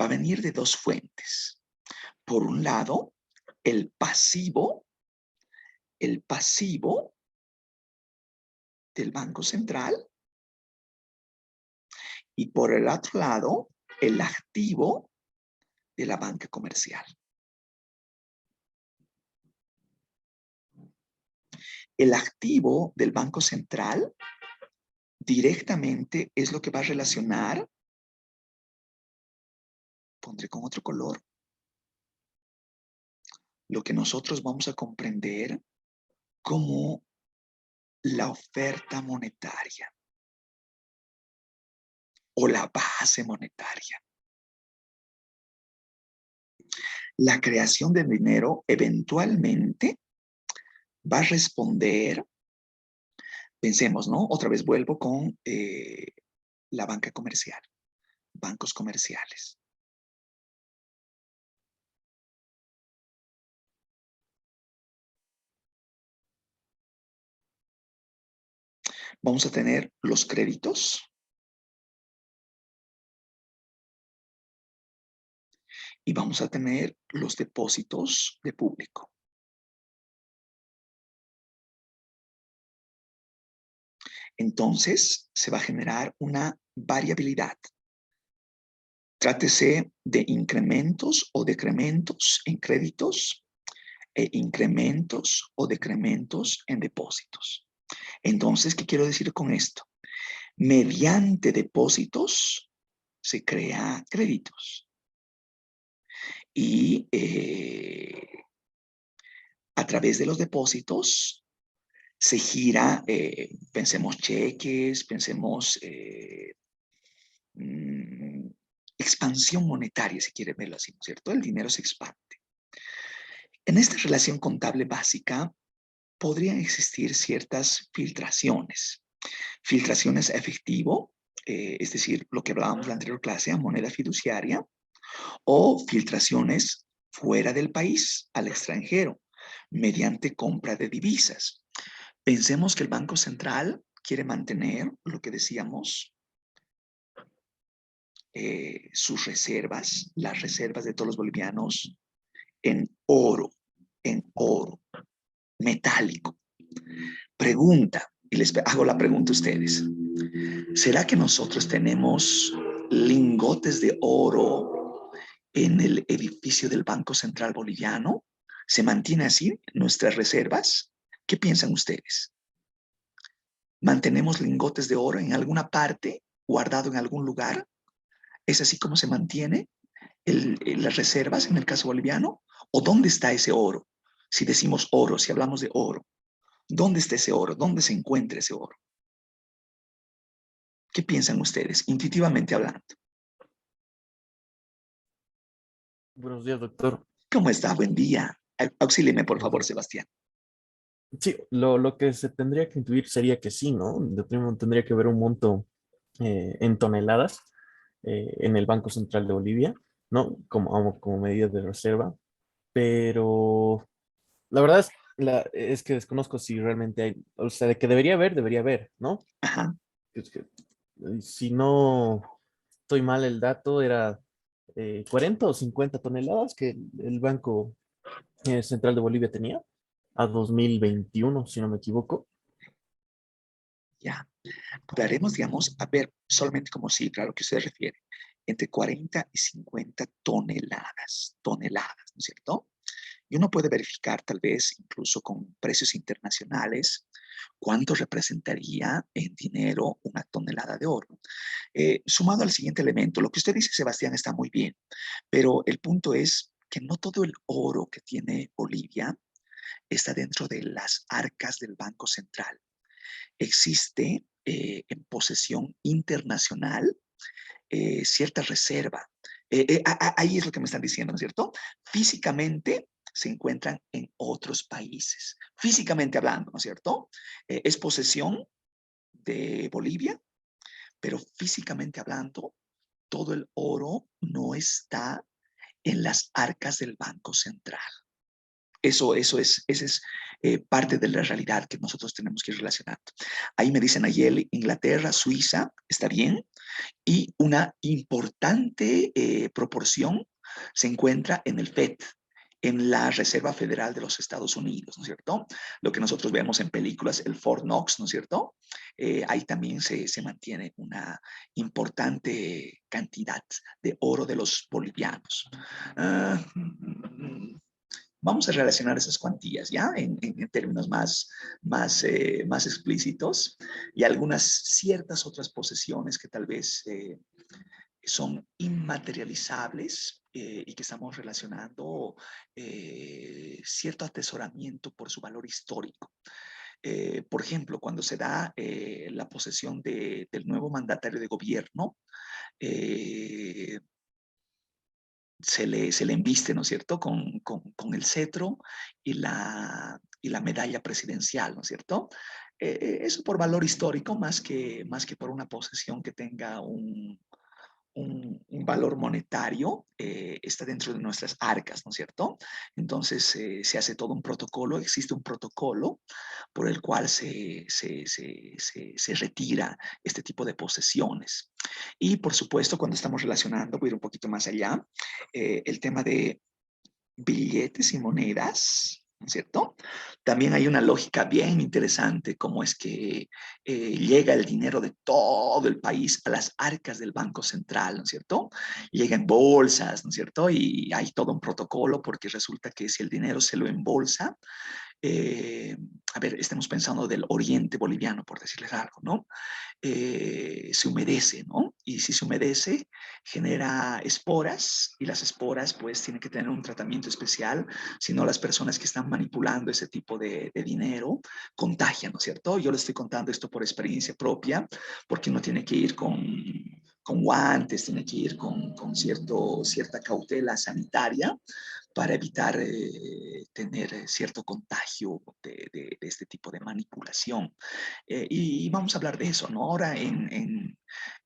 va a venir de dos fuentes. Por un lado, el pasivo del Banco Central, y por el otro lado, el activo de la banca comercial. El activo del Banco Central directamente es lo que va a relacionar, pondré con otro color, lo que nosotros vamos a comprender como la oferta monetaria o la base monetaria. La creación de dinero eventualmente va a responder, pensemos, ¿no? Otra vez vuelvo con la banca comercial, bancos comerciales. Vamos a tener los créditos y vamos a tener los depósitos de público. Entonces, se va a generar una variabilidad. Trátese de incrementos o decrementos en créditos e incrementos o decrementos en depósitos. Entonces, ¿qué quiero decir con esto? Mediante depósitos se crea créditos. Y a través de los depósitos se gira, pensemos cheques, pensemos expansión monetaria, si quiere verlo así, ¿no es cierto? El dinero se expande. En esta relación contable básica podrían existir ciertas filtraciones. Filtraciones a efectivo, es decir, lo que hablábamos en la anterior clase, a moneda fiduciaria, o filtraciones fuera del país, al extranjero, mediante compra de divisas. Pensemos que el Banco Central quiere mantener lo que decíamos, sus reservas, las reservas de todos los bolivianos en oro, metálico. Pregunta, y les hago la pregunta a ustedes. ¿Será que nosotros tenemos lingotes de oro en el edificio del Banco Central Boliviano? ¿Se mantiene así nuestras reservas? ¿Qué piensan ustedes? ¿Mantenemos lingotes de oro en alguna parte, guardado en algún lugar? ¿Es así como se mantiene las reservas en el caso boliviano? ¿O dónde está ese oro? Si decimos oro, si hablamos de oro, ¿dónde está ese oro? ¿Dónde se encuentra ese oro? ¿Qué piensan ustedes, intuitivamente hablando? Buenos días, doctor. ¿Cómo está? Buen día. Auxílieme, por favor, Doctor. Sebastián. Sí, lo que se tendría que intuir sería que sí, ¿no? Tendría que haber un monto en toneladas en el Banco Central de Bolivia, ¿no? Como medida de reserva, pero la verdad es que desconozco si realmente hay, o sea, de que debería haber, ¿no? Ajá. Es que, si no estoy mal el dato, era 40 o 50 toneladas que el Banco Central de Bolivia tenía a 2021, si no me equivoco. Ya. Hablaremos, digamos, a ver, solamente como cifra a lo que usted refiere, entre 40 y 50 toneladas, ¿no es cierto? Y uno puede verificar tal vez incluso con precios internacionales cuánto representaría en dinero una tonelada de oro. Sumado al siguiente elemento, lo que usted dice, Sebastián, está muy bien, pero el punto es que no todo el oro que tiene Bolivia está dentro de las arcas del Banco Central. Existe en posesión internacional cierta reserva. Ahí es lo que me están diciendo, ¿no es cierto? Físicamente se encuentran en otros países. Físicamente hablando, ¿no es cierto? Es posesión de Bolivia, pero físicamente hablando, todo el oro no está en las arcas del Banco Central. Esa es parte de la realidad que nosotros tenemos que ir relacionando. Ahí me dicen ayer, Inglaterra, Suiza, está bien, y una importante proporción se encuentra en el FED, en la Reserva Federal de los Estados Unidos, ¿no es cierto? Lo que nosotros vemos en películas, el Fort Knox, ¿no es cierto? Ahí también se mantiene una importante cantidad de oro de los bolivianos. Vamos a relacionar esas cuantías, ¿ya? En términos más explícitos, y algunas ciertas otras posesiones que tal vez son inmaterializables y que estamos relacionando cierto atesoramiento por su valor histórico. Por ejemplo, cuando se da la posesión del nuevo mandatario de gobierno, se le embiste, ¿no es cierto?, con el cetro y la medalla presidencial, ¿no es cierto? Eso por valor histórico más que por una posesión que tenga un valor monetario, está dentro de nuestras arcas, ¿no es cierto? Entonces se hace todo un protocolo, existe un protocolo por el cual se retira este tipo de posesiones. Y por supuesto, cuando estamos relacionando, voy a ir un poquito más allá, el tema de billetes y monedas, ¿no es cierto? También hay una lógica bien interesante, cómo es que llega el dinero de todo el país a las arcas del Banco Central, ¿no es cierto? Llega en bolsas, ¿no es cierto? Y hay todo un protocolo porque resulta que si el dinero se lo embolsa, a ver, estamos pensando del oriente boliviano, por decirles algo, ¿no? Se humedece, ¿no? Y si se humedece, genera esporas, y las esporas pues tienen que tener un tratamiento especial, si no las personas que están manipulando ese tipo de dinero contagian, ¿no es cierto? Yo les estoy contando esto por experiencia propia, porque uno tiene que ir con guantes, tiene que ir con cierta cautela sanitaria para evitar tener cierto contagio de este tipo de manipulación. Y vamos a hablar de eso, ¿no? Ahora,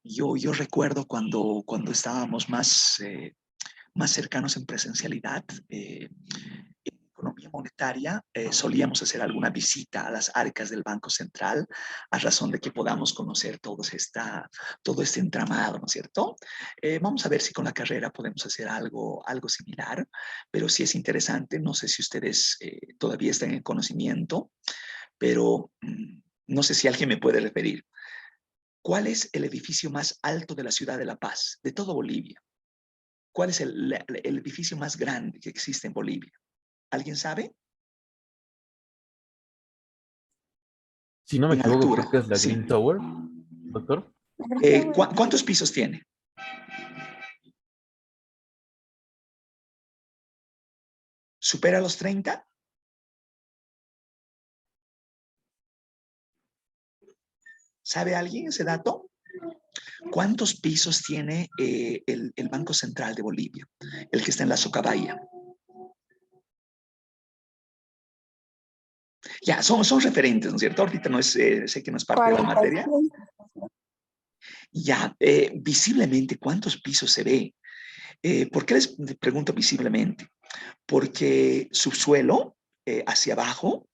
yo recuerdo cuando estábamos más cercanos en presencialidad, en economía monetaria, solíamos hacer alguna visita a las arcas del Banco Central a razón de que podamos conocer todo este entramado, ¿no es cierto? Vamos a ver si con la carrera podemos hacer algo similar, pero sí es interesante. No sé si ustedes todavía están en conocimiento, pero no sé si alguien me puede referir. ¿Cuál es el edificio más alto de la ciudad de La Paz, de todo Bolivia? ¿Cuál es el edificio más grande que existe en Bolivia? ¿Alguien sabe? Si no me En equivoco, altura, creo que es la sí. Green Tower, doctor. ¿Cuántos pisos tiene? ¿Supera los 30? ¿Sabe alguien ese dato? ¿Cuántos pisos tiene el Banco Central de Bolivia? El que está en la Socabaya. Ya, son referentes, ¿no es cierto? Ahorita no es, sé que no es parte de la materia. 46. Ya, visiblemente, ¿cuántos pisos se ve? ¿Por qué les pregunto visiblemente? Porque subsuelo, hacia abajo,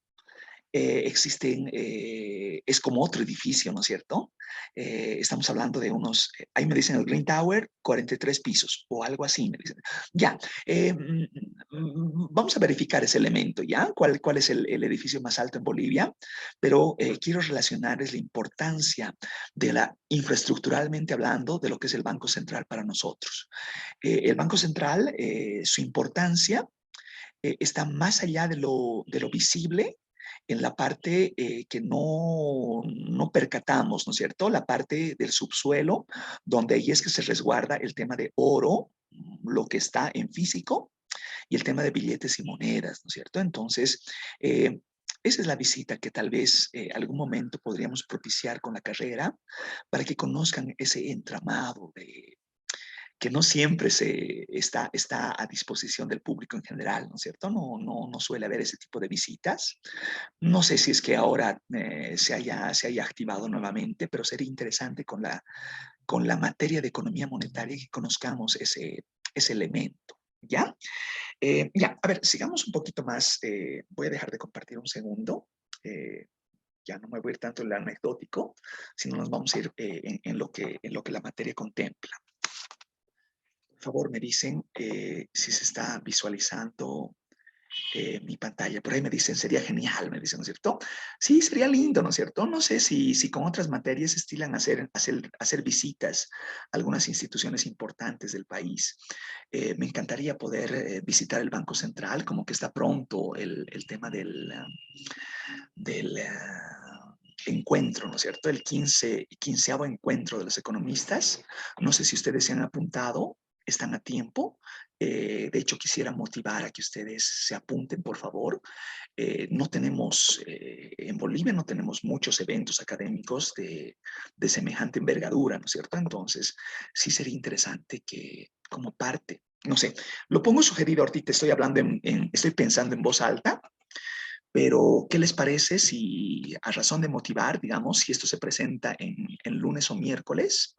es como otro edificio, ¿no es cierto? Estamos hablando de unos, ahí me dicen el Green Tower, 43 pisos o algo así, me dicen. Ya, vamos a verificar ese elemento, ¿ya? ¿Cuál es el edificio más alto en Bolivia? Pero quiero relacionarles la importancia de infraestructuralmente hablando, de lo que es el Banco Central para nosotros. El Banco Central, su importancia está más allá de lo visible, en la parte que no percatamos, ¿no es cierto? La parte del subsuelo, donde ahí es que se resguarda el tema de oro, lo que está en físico, y el tema de billetes y monedas, ¿no es cierto? Entonces, esa es la visita que tal vez algún momento podríamos propiciar con la carrera para que conozcan ese entramado de que no siempre está a disposición del público en general, ¿no es cierto? No suele haber ese tipo de visitas. No sé si es que ahora se haya activado nuevamente, pero sería interesante con la materia de economía monetaria que conozcamos ese elemento, ¿ya? Ya, a ver, sigamos un poquito más. Voy a dejar de compartir un segundo. Ya no me voy a ir tanto en lo anecdótico, sino nos vamos a ir en lo que la materia contempla. Por favor, me dicen si se está visualizando mi pantalla. Por ahí me dicen, sería genial, me dicen, ¿no es cierto? Sí, sería lindo, ¿no es cierto? No sé si con otras materias estilan hacer visitas a algunas instituciones importantes del país. Me encantaría poder visitar el Banco Central, como que está pronto el tema del encuentro, ¿no es cierto? El 15º encuentro de los economistas. No sé si ustedes se han apuntado, están a tiempo. De hecho, quisiera motivar a que ustedes se apunten, por favor. No tenemos, en Bolivia no tenemos muchos eventos académicos de semejante envergadura, ¿no es cierto? Entonces, sí sería interesante que como parte, no sé, lo pongo sugerido ahorita, estoy hablando estoy pensando en voz alta, pero, ¿qué les parece si, a razón de motivar, digamos, si esto se presenta en lunes o miércoles,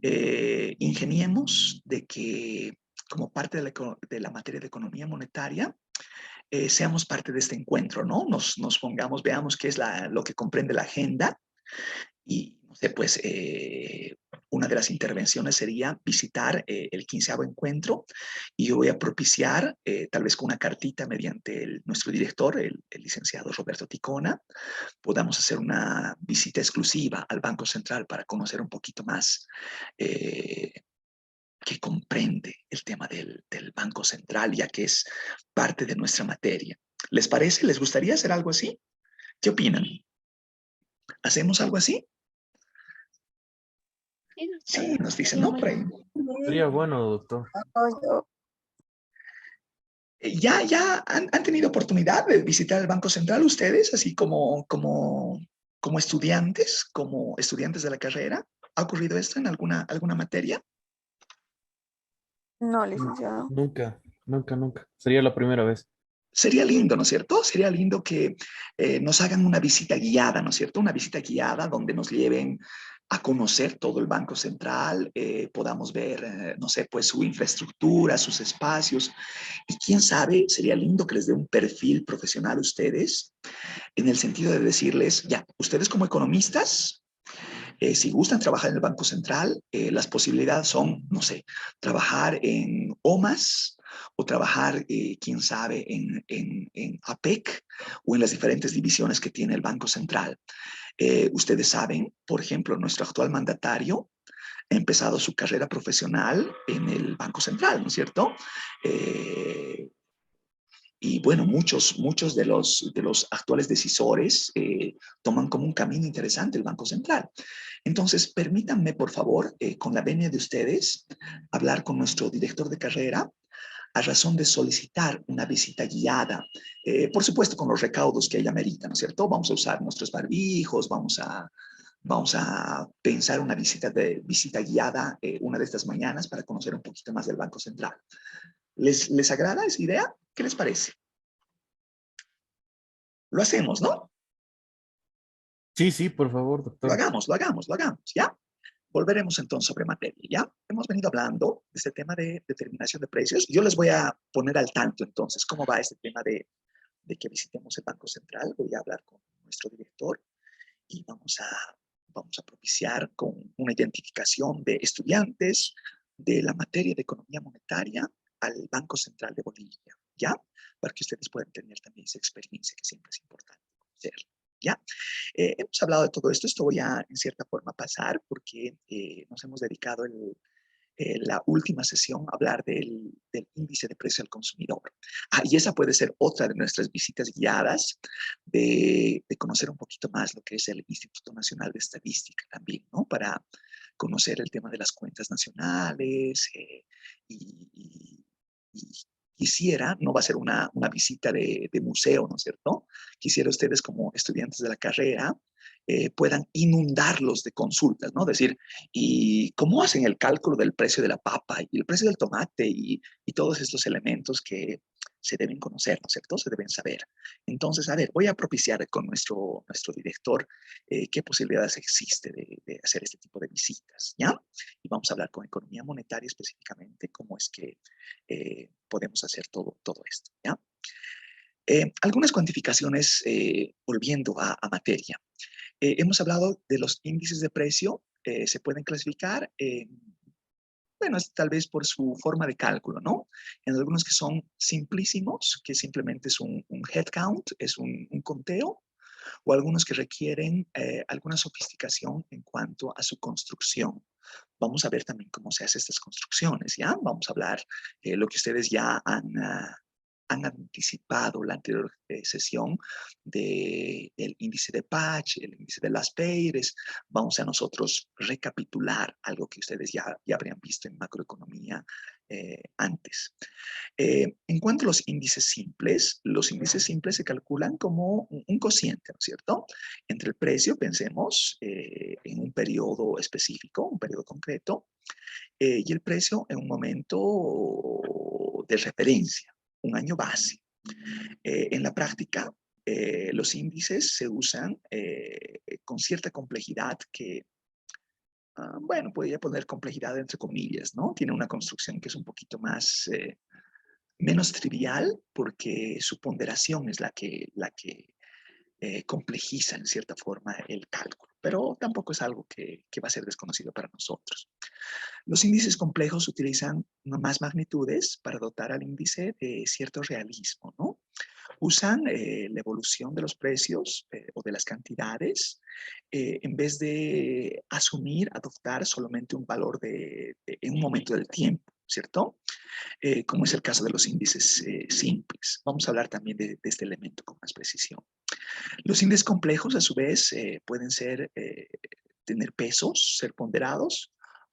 ingeniemos de que, como parte de la materia de economía monetaria, seamos parte de este encuentro, ¿no? Nos pongamos, veamos qué es lo que comprende la agenda y, no sé, pues, una de las intervenciones sería visitar el 15º encuentro y yo voy a propiciar, tal vez con una cartita mediante nuestro director, el licenciado Roberto Ticona, podamos hacer una visita exclusiva al Banco Central para conocer un poquito más que comprende el tema del Banco Central, ya que es parte de nuestra materia. ¿Les parece? ¿Les gustaría hacer algo así? ¿Qué opinan? ¿Hacemos algo así? Sí, nos dicen, no, por ahí. Sería bueno, doctor. ¿Ya han tenido oportunidad de visitar el Banco Central ustedes, así como estudiantes de la carrera? ¿Ha ocurrido esto en alguna materia? No, licenciado. Nunca, nunca, nunca. Sería la primera vez. Sería lindo, ¿no es cierto? Sería lindo que nos hagan una visita guiada, ¿no es cierto? Una visita guiada donde nos lleven a conocer todo el Banco Central, podamos ver, no sé, pues su infraestructura, sus espacios. Y quién sabe, sería lindo que les dé un perfil profesional a ustedes, en el sentido de decirles, ya, ustedes como economistas, si gustan trabajar en el Banco Central, las posibilidades son, no sé, trabajar en OMAS o trabajar, quién sabe, en APEC o en las diferentes divisiones que tiene el Banco Central. Ustedes saben, por ejemplo, nuestro actual mandatario ha empezado su carrera profesional en el Banco Central, ¿no es cierto? Y bueno, muchos de los actuales decisores toman como un camino interesante el Banco Central. Entonces, permítanme, por favor, con la venia de ustedes, hablar con nuestro director de carrera a razón de solicitar una visita guiada, por supuesto con los recaudos que ella merita, ¿no es cierto? Vamos a usar nuestros barbijos, vamos a pensar una visita guiada una de estas mañanas para conocer un poquito más del Banco Central. ¿Les agrada esa idea? ¿Qué les parece? Lo hacemos, ¿no? Sí, sí, por favor, Lo doctor. hagamos, ¿ya? Volveremos entonces sobre materia, ¿ya? Hemos venido hablando de este tema de determinación de precios. Yo les voy a poner al tanto entonces cómo va este tema de que visitemos el Banco Central. Voy a hablar con nuestro director y vamos a propiciar con una identificación de estudiantes de la materia de economía monetaria al Banco Central de Bolivia, ¿ya? Para que ustedes puedan tener también esa experiencia que siempre es importante conocerla, ¿ya? Hemos hablado de todo esto, esto voy a en cierta forma pasar porque nos hemos dedicado la última sesión a hablar del índice de precio al consumidor. Y esa puede ser otra de nuestras visitas guiadas de conocer un poquito más lo que es el Instituto Nacional de Estadística también, ¿no? Para conocer el tema de las cuentas nacionales y quisiera, no va a ser una visita de museo, ¿no es cierto? Quisiera ustedes como estudiantes de la carrera puedan inundarlos de consultas, ¿no? Decir, ¿y cómo hacen el cálculo del precio de la papa y el precio del tomate y todos estos elementos que se deben conocer, ¿no es cierto? Se deben saber. Entonces, a ver, voy a propiciar con nuestro director qué posibilidades existe de hacer este tipo de visitas, ¿ya? Y vamos a hablar con economía monetaria específicamente, cómo es que podemos hacer todo esto, ¿ya? Algunas cuantificaciones, volviendo a materia. Hemos hablado de los índices de precio, se pueden clasificar bueno, es tal vez por su forma de cálculo, ¿no? En algunos que son simplísimos, que simplemente es un head count, es un conteo, o algunos que requieren alguna sofisticación en cuanto a su construcción. Vamos a ver también cómo se hacen estas construcciones, ¿ya? Vamos a hablar lo que ustedes ya han anticipado la anterior sesión del índice de Patch, el índice de Las Peires. Vamos a nosotros recapitular algo que ustedes ya habrían visto en macroeconomía antes. En cuanto a los índices simples se calculan como un cociente, ¿no es cierto? Entre el precio, pensemos en un periodo específico, un periodo concreto, y el precio en un momento de referencia, un año base. En la práctica, los índices se usan con cierta complejidad que, bueno, podría poner complejidad entre comillas, ¿no? Tiene una construcción que es un poquito más, menos trivial porque su ponderación es la que complejiza en cierta forma el cálculo, pero tampoco es algo que va a ser desconocido para nosotros. Los índices complejos utilizan más magnitudes para dotar al índice de cierto realismo, ¿no? Usan la evolución de los precios o de las cantidades en vez de adoptar solamente un valor en un momento del tiempo, ¿cierto? Como es el caso de los índices simples. Vamos a hablar también de este elemento con más precisión. Los índices complejos, a su vez, pueden tener pesos, ser ponderados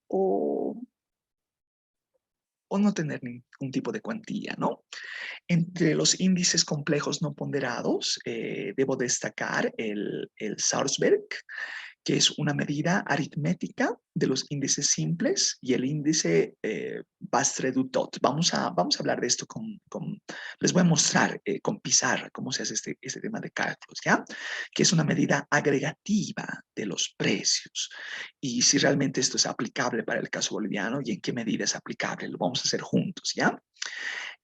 o no tener ningún tipo de cuantía, ¿no? Entre los índices complejos no ponderados, debo destacar el Sarsberg, que es una medida aritmética de los índices simples, y el índice Bas-Redutot. Vamos a hablar de esto les voy a mostrar con pizarra cómo se hace este tema de cálculos, ¿ya? Que es una medida agregativa de los precios. Y si realmente esto es aplicable para el caso boliviano y en qué medida es aplicable, lo vamos a hacer juntos, ¿ya?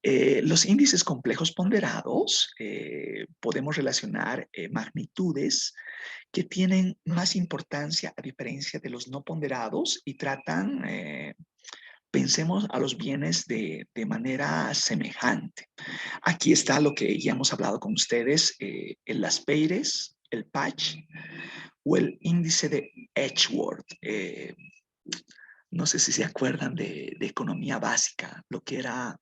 Los índices complejos ponderados podemos relacionar magnitudes que tienen más importancia a diferencia de los no ponderados y tratan, pensemos a los bienes de manera semejante. Aquí está lo que ya hemos hablado con ustedes, el Las Peires, el Patch o el índice de Edgeworth. No sé si se acuerdan de economía básica, lo que era...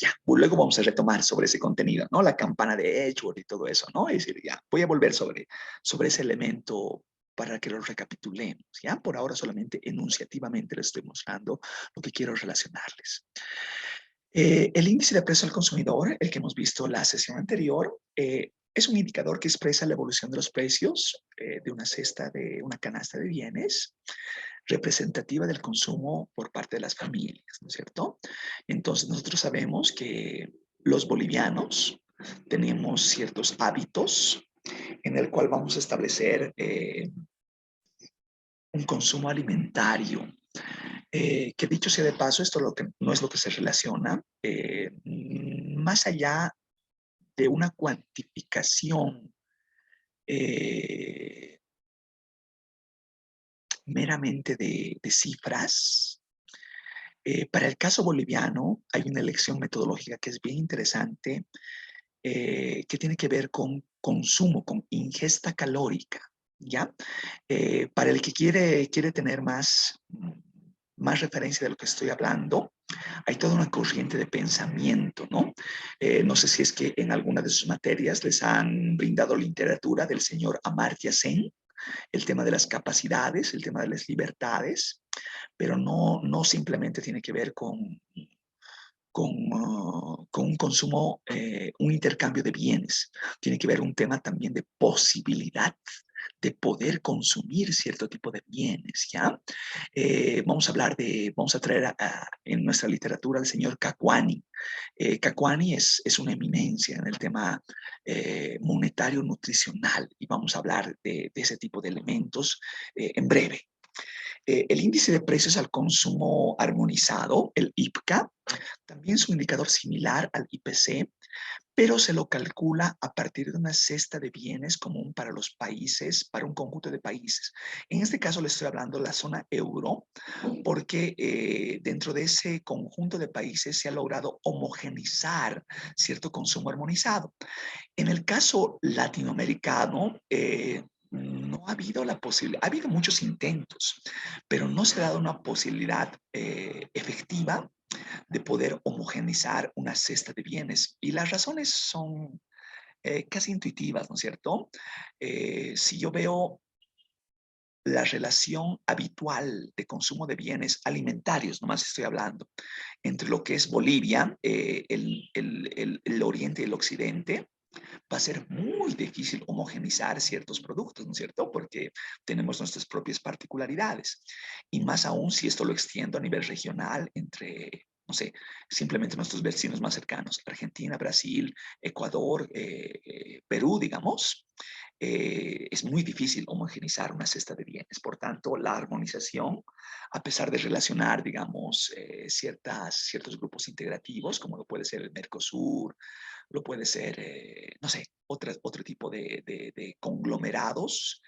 ya, luego vamos a retomar sobre ese contenido, ¿no? La campana de Edgeworth y todo eso, ¿no? Es decir, ya, voy a volver sobre ese elemento para que lo recapitulemos, ¿ya? Por ahora solamente enunciativamente les estoy mostrando lo que quiero relacionarles. El índice de precio al consumidor, el que hemos visto la sesión anterior, es un indicador que expresa la evolución de los precios de una canasta de bienes representativa del consumo por parte de las familias, ¿no es cierto? Entonces nosotros sabemos que los bolivianos tenemos ciertos hábitos en el cual vamos a establecer un consumo alimentario. Que dicho sea de paso, esto no es lo que se relaciona, más allá de una cuantificación meramente de cifras. Para el caso boliviano hay una elección metodológica que es bien interesante, que tiene que ver con consumo, con ingesta calórica, ¿ya? Para el que quiere tener más referencia de lo que estoy hablando, hay toda una corriente de pensamiento, ¿no? No sé si es que en alguna de sus materias les han brindado literatura del señor Amartya Sen, el tema de las capacidades, el tema de las libertades, pero no simplemente tiene que ver con un consumo, un intercambio de bienes. Tiene que ver un tema también de posibilidad de poder consumir cierto tipo de bienes, ¿ya? Vamos a traer en nuestra literatura al señor Kakwani. Kakwani es una eminencia en el tema monetario nutricional y vamos a hablar de ese tipo de elementos en breve. El índice de precios al consumo armonizado, el IPCA, también es un indicador similar al IPC, pero se lo calcula a partir de una cesta de bienes común para los países, para un conjunto de países. En este caso le estoy hablando de la zona euro, porque dentro de ese conjunto de países se ha logrado homogenizar cierto consumo armonizado. En el caso latinoamericano, no ha habido la posibilidad, ha habido muchos intentos, pero no se ha dado una posibilidad efectiva de poder homogenizar una cesta de bienes. Y las razones son casi intuitivas, ¿no es cierto? Si yo veo la relación habitual de consumo de bienes alimentarios, nomás estoy hablando, entre lo que es Bolivia, el oriente y el occidente, va a ser muy difícil homogenizar ciertos productos, ¿no es cierto? Porque tenemos nuestras propias particularidades. Y más aún si esto lo extiendo a nivel regional entre, no sé, simplemente nuestros vecinos más cercanos, Argentina, Brasil, Ecuador, Perú, digamos. Es muy difícil homogenizar una cesta de bienes. Por tanto, la armonización, a pesar de relacionar, digamos, ciertos grupos integrativos, como lo puede ser el Mercosur, lo puede ser, no sé, otro tipo de conglomerados.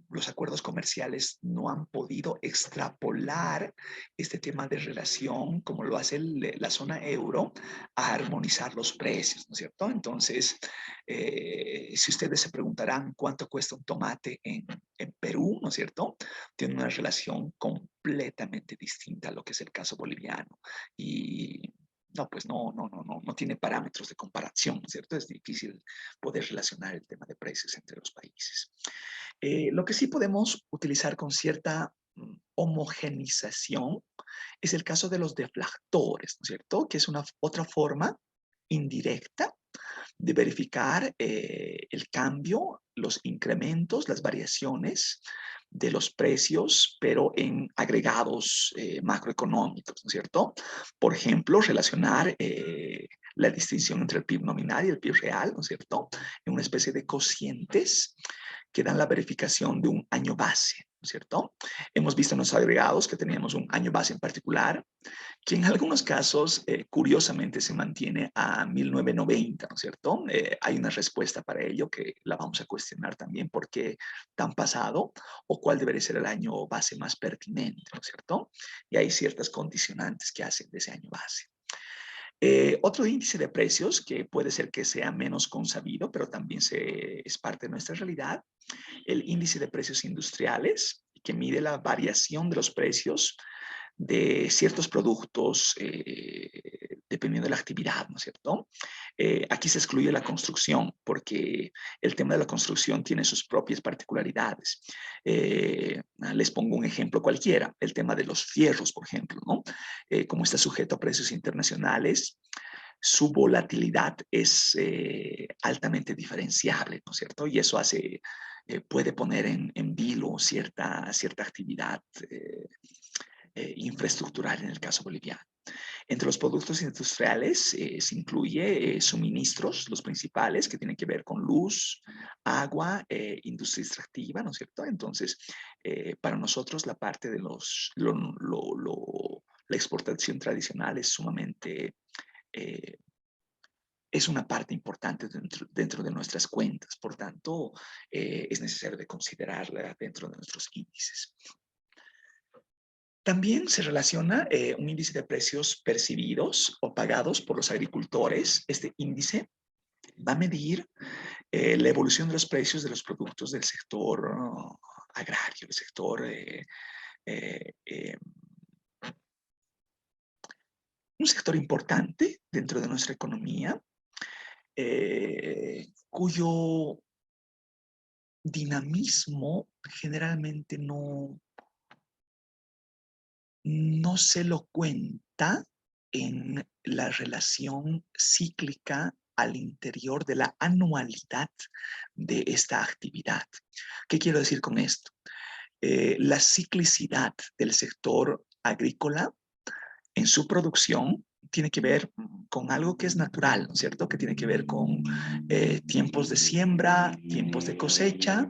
Los acuerdos comerciales no han podido extrapolar este tema de relación, como lo hace la zona euro, a armonizar los precios, ¿no es cierto? Entonces, si ustedes se preguntarán cuánto cuesta un tomate en Perú, ¿no es cierto? Tiene una relación completamente distinta a lo que es el caso boliviano. Y no, pues no tiene parámetros de comparación, ¿no es cierto? Es difícil poder relacionar el tema de precios entre los países. Lo que sí podemos utilizar con cierta homogenización es el caso de los deflactores, ¿no es cierto? Que es una otra forma indirecta de verificar el cambio, los incrementos, las variaciones de los precios, pero en agregados macroeconómicos, ¿no es cierto? Por ejemplo, relacionar la distinción entre el PIB nominal y el PIB real, ¿no es cierto? En una especie de cocientes que dan la verificación de un año base, ¿no es cierto? Hemos visto en los agregados que teníamos un año base en particular, que en algunos casos, curiosamente, se mantiene a 1990, ¿no es cierto? Hay una respuesta para ello que la vamos a cuestionar también, por qué tan pasado o cuál debería ser el año base más pertinente, ¿no es cierto? Y hay ciertas condicionantes que hacen de ese año base. Otro índice de precios que puede ser que sea menos consabido, pero también es parte de nuestra realidad, el índice de precios industriales, que mide la variación de los precios de ciertos productos dependiendo de la actividad, ¿no es cierto? Aquí se excluye la construcción porque el tema de la construcción tiene sus propias particularidades. Les pongo un ejemplo cualquiera, el tema de los fierros, por ejemplo, ¿no? Como está sujeto a precios internacionales, su volatilidad es altamente diferenciable, ¿no es cierto? Y eso puede poner en vilo cierta actividad infraestructural en el caso boliviano. Entre los productos industriales se incluye suministros, los principales, que tienen que ver con luz, agua, industria extractiva, ¿no es cierto? Entonces, para nosotros la parte de la exportación tradicional es sumamente, es una parte importante dentro de nuestras cuentas. Por tanto, es necesario de considerarla dentro de nuestros índices. También se relaciona un índice de precios percibidos o pagados por los agricultores. Este índice va a medir la evolución de los precios de los productos del sector agrario, el sector un sector importante dentro de nuestra economía, cuyo dinamismo generalmente no se lo cuenta en la relación cíclica al interior de la anualidad de esta actividad. ¿Qué quiero decir con esto? La ciclicidad del sector agrícola en su producción tiene que ver con algo que es natural, ¿no es cierto? Que tiene que ver con tiempos de siembra, tiempos de cosecha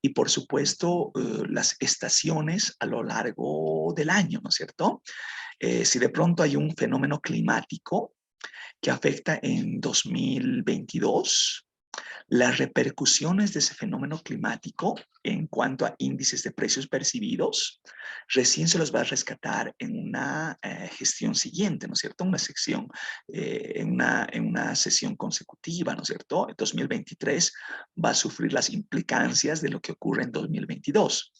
y, por supuesto, las estaciones a lo largo del año, ¿no es cierto? Si de pronto hay un fenómeno climático que afecta en 2022, las repercusiones de ese fenómeno climático en cuanto a índices de precios percibidos, recién se los va a rescatar en una gestión siguiente, ¿no es cierto? Una sección, en una sesión consecutiva, ¿no es cierto? En 2023 va a sufrir las implicancias de lo que ocurre en 2022.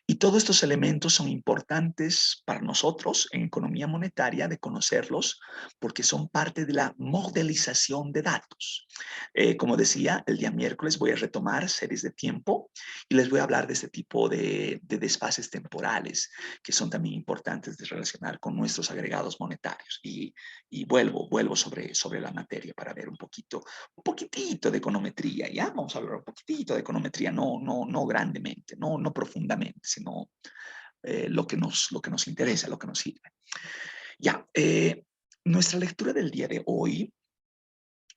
Y todos estos elementos son importantes para nosotros en economía monetaria de conocerlos porque son parte de la modelización de datos. Como decía, el día miércoles voy a retomar series de tiempo y les voy a hablar de este tipo de desfases temporales que son también importantes de relacionar con nuestros agregados monetarios. Y vuelvo sobre la materia para ver un poquitito de econometría, ¿ya? Vamos a hablar un poquitito de econometría, no grandemente, no profundamente, sino lo que nos interesa, lo que nos sirve. Ya, nuestra lectura del día de hoy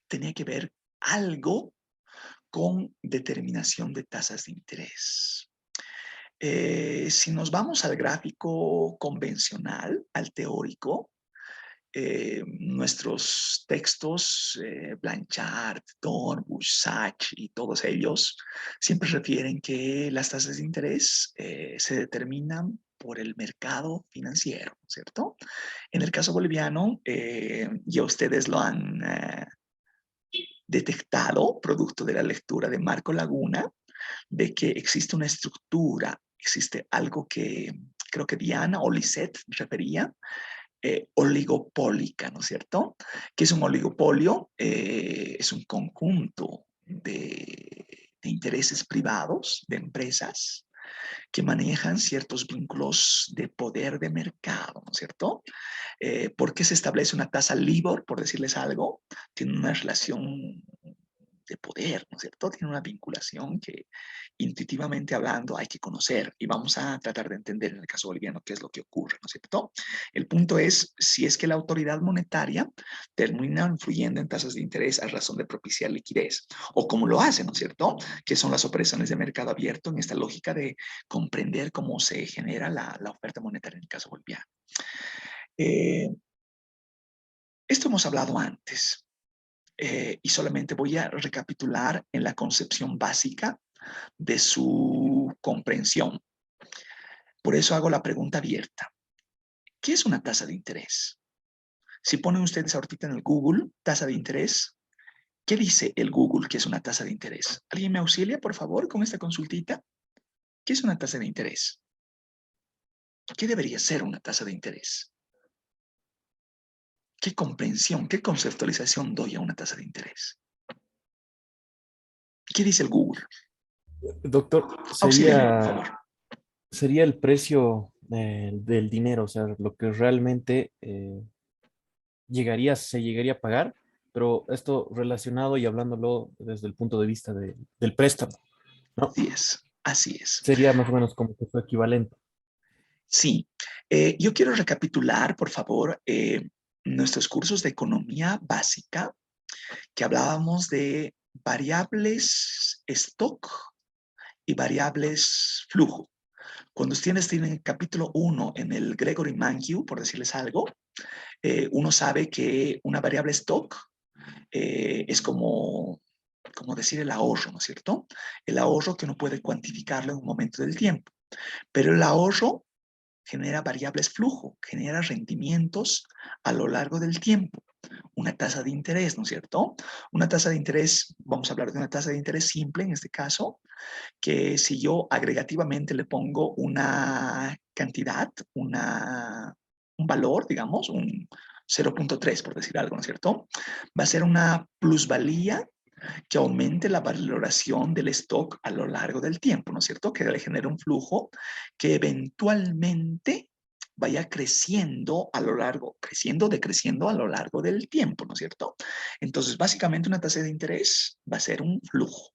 tenía que ver algo con determinación de tasas de interés. Si nos vamos al gráfico convencional, al teórico, nuestros textos, Blanchard, Dornbusch, Sachs y todos ellos, siempre refieren que las tasas de interés se determinan por el mercado financiero, ¿cierto? En el caso boliviano, ya ustedes lo han detectado, producto de la lectura de Marco Laguna, de que existe una estructura, existe algo que creo que Diana o Lisette refería, oligopólica, ¿no es cierto? ¿Qué es un oligopolio? Es un conjunto de intereses privados, de empresas, que manejan ciertos vínculos de poder de mercado, ¿no es cierto? ¿Por qué se establece una tasa LIBOR, por decirles algo? Tiene una relación de poder, ¿no es cierto? Tiene una vinculación que intuitivamente hablando hay que conocer y vamos a tratar de entender en el caso boliviano qué es lo que ocurre, ¿no es cierto? El punto es si es que la autoridad monetaria termina influyendo en tasas de interés a razón de propiciar liquidez o cómo lo hace, ¿no es cierto? Que son las operaciones de mercado abierto en esta lógica de comprender cómo se genera la oferta monetaria en el caso boliviano. Esto hemos hablado antes. Y solamente voy a recapitular en la concepción básica de su comprensión. Por eso hago la pregunta abierta. ¿Qué es una tasa de interés? Si ponen ustedes ahorita en el Google, tasa de interés, ¿qué dice el Google que es una tasa de interés? ¿Alguien me auxilia, por favor, con esta consultita? ¿Qué es una tasa de interés? ¿Qué debería ser una tasa de interés? ¿Qué comprensión, qué conceptualización doy a una tasa de interés? ¿Qué dice el Google? Doctor, Auxíliame, por favor. sería el precio del dinero, o sea, lo que realmente se llegaría a pagar, pero esto relacionado y hablándolo desde el punto de vista del préstamo, ¿no? Así es, así es. Sería más o menos como que su equivalente. Sí, yo quiero recapitular, por favor, nuestros cursos de economía básica, que hablábamos de variables stock y variables flujo. Cuando ustedes tienen el capítulo 1 en el Gregory Mankiw, por decirles algo, uno sabe que una variable stock es como decir el ahorro, ¿no es cierto? El ahorro que uno puede cuantificarlo en un momento del tiempo. Pero el ahorro genera variables flujo, genera rendimientos a lo largo del tiempo. Una tasa de interés, ¿no es cierto? Una tasa de interés, vamos a hablar de una tasa de interés simple en este caso, que si yo agregativamente le pongo una cantidad, un valor, digamos, un 0.3 por decir algo, ¿no es cierto? Va a ser una plusvalía que aumente la valoración del stock a lo largo del tiempo, ¿no es cierto? Que le genere un flujo que eventualmente vaya creciendo a lo largo, decreciendo a lo largo del tiempo, ¿no es cierto? Entonces, básicamente una tasa de interés va a ser un flujo.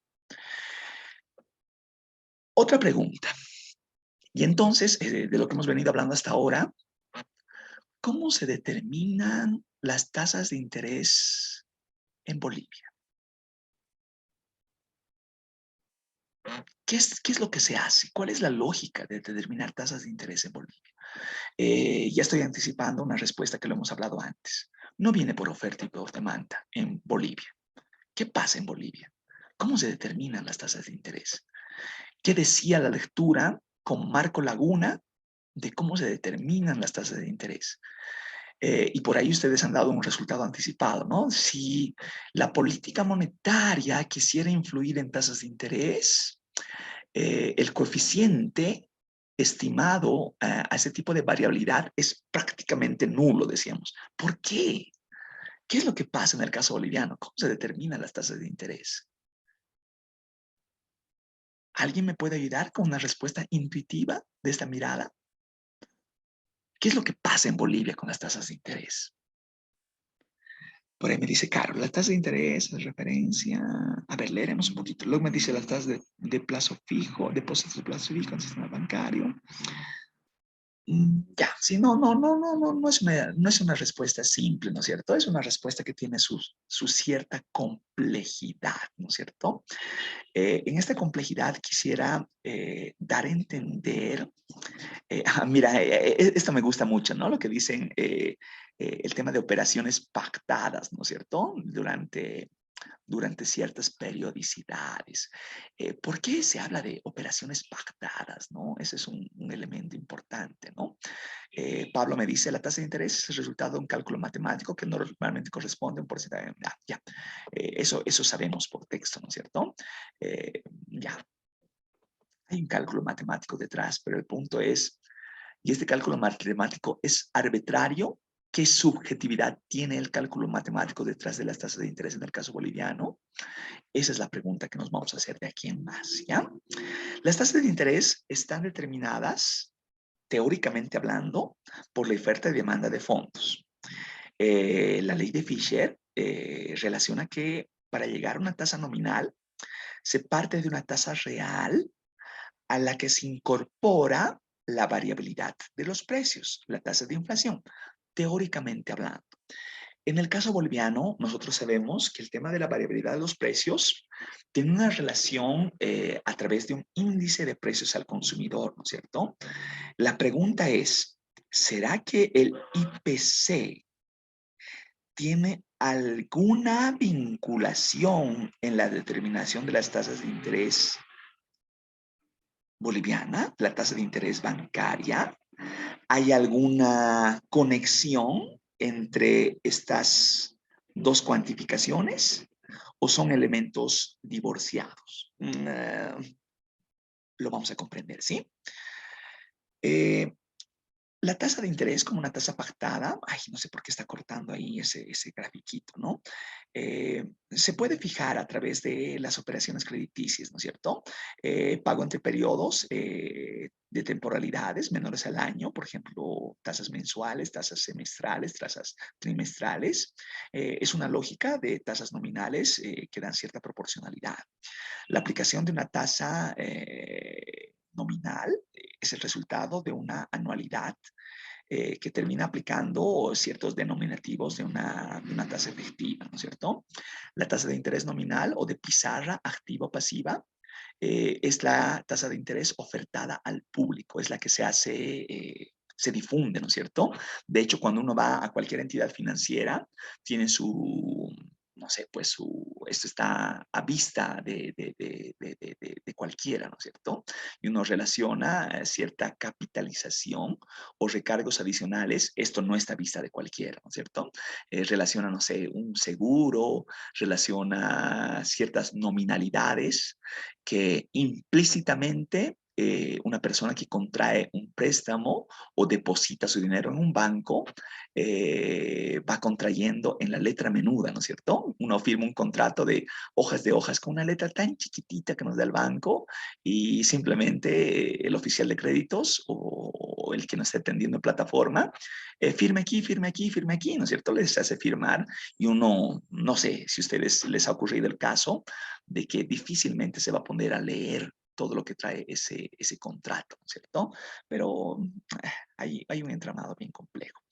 Otra pregunta. Y entonces, de lo que hemos venido hablando hasta ahora, ¿cómo se determinan las tasas de interés en Bolivia? ¿Qué es lo que se hace? ¿Cuál es la lógica de determinar tasas de interés en Bolivia? Ya estoy anticipando una respuesta que lo hemos hablado antes. No viene por oferta y por demanda en Bolivia. ¿Qué pasa en Bolivia? ¿Cómo se determinan las tasas de interés? ¿Qué decía la lectura con Marco Laguna de cómo se determinan las tasas de interés? Y por ahí ustedes han dado un resultado anticipado, ¿no? Si la política monetaria quisiera influir en tasas de interés, el coeficiente estimado a ese tipo de variabilidad es prácticamente nulo, decíamos. ¿Por qué? ¿Qué es lo que pasa en el caso boliviano? ¿Cómo se determinan las tasas de interés? ¿Alguien me puede ayudar con una respuesta intuitiva de esta mirada? ¿Qué es lo que pasa en Bolivia con las tasas de interés? Por ahí me dice, Carlos, la tasa de interés, es referencia. A ver, leeremos un poquito. Luego me dice las tasas de plazo fijo, depósitos de plazo fijo en el sistema bancario. Ya, sí, no es una respuesta simple, ¿no es cierto? Es una respuesta que tiene su cierta complejidad, ¿no es cierto? En esta complejidad quisiera dar a entender, mira, esto me gusta mucho, ¿no? Lo que dicen, el tema de operaciones pactadas, ¿no es cierto? Durante ciertas periodicidades. ¿Por qué se habla de operaciones pactadas? ¿No? Ese es un elemento importante, ¿no? Pablo me dice, la tasa de interés es el resultado de un cálculo matemático que normalmente corresponde a un porcentaje. Ya. Eso sabemos por texto, ¿no es cierto? Ya. Hay un cálculo matemático detrás, pero el punto es, ¿y este cálculo matemático es arbitrario? ¿Qué subjetividad tiene el cálculo matemático detrás de las tasas de interés en el caso boliviano? Esa es la pregunta que nos vamos a hacer de aquí en más, ¿ya? Las tasas de interés están determinadas, teóricamente hablando, por la oferta y demanda de fondos. La ley de Fisher relaciona que para llegar a una tasa nominal se parte de una tasa real a la que se incorpora la variabilidad de los precios, la tasa de inflación, teóricamente hablando. En el caso boliviano, nosotros sabemos que el tema de la variabilidad de los precios tiene una relación a través de un índice de precios al consumidor, ¿no es cierto? La pregunta es, ¿será que el IPC tiene alguna vinculación en la determinación de las tasas de interés boliviana, la tasa de interés bancaria? ¿Hay alguna conexión entre estas dos cuantificaciones o son elementos divorciados? Lo vamos a comprender, ¿sí? La tasa de interés como una tasa pactada, ay, no sé por qué está cortando ahí ese grafiquito, ¿no? Se puede fijar a través de las operaciones crediticias, ¿no es cierto? Pago entre periodos de temporalidades menores al año, por ejemplo, tasas mensuales, tasas semestrales, tasas trimestrales. Es una lógica de tasas nominales que dan cierta proporcionalidad. La aplicación de una tasa nominal es el resultado de una anualidad que termina aplicando ciertos denominativos de una tasa efectiva, ¿no es cierto? La tasa de interés nominal o de pizarra activa o pasiva es la tasa de interés ofertada al público, es la que se difunde, ¿no es cierto? De hecho, cuando uno va a cualquier entidad financiera, tiene no sé, pues esto está a vista de cualquiera, ¿no es cierto? Y uno relaciona cierta capitalización o recargos adicionales, esto no está a vista de cualquiera, ¿no es cierto? Relaciona, no sé, un seguro, relaciona ciertas nominalidades que implícitamente una persona que contrae un préstamo o deposita su dinero en un banco va contrayendo en la letra menuda, ¿no es cierto? Uno firma un contrato de hojas con una letra tan chiquitita que nos da el banco y simplemente el oficial de créditos o el que nos esté atendiendo en plataforma firme aquí, firme aquí, firme aquí, ¿no es cierto? Les hace firmar y uno, no sé si a ustedes les ha ocurrido el caso de que difícilmente se va a poner a leer todo lo que trae ese contrato, ¿cierto? Pero hay un entramado bien complejo.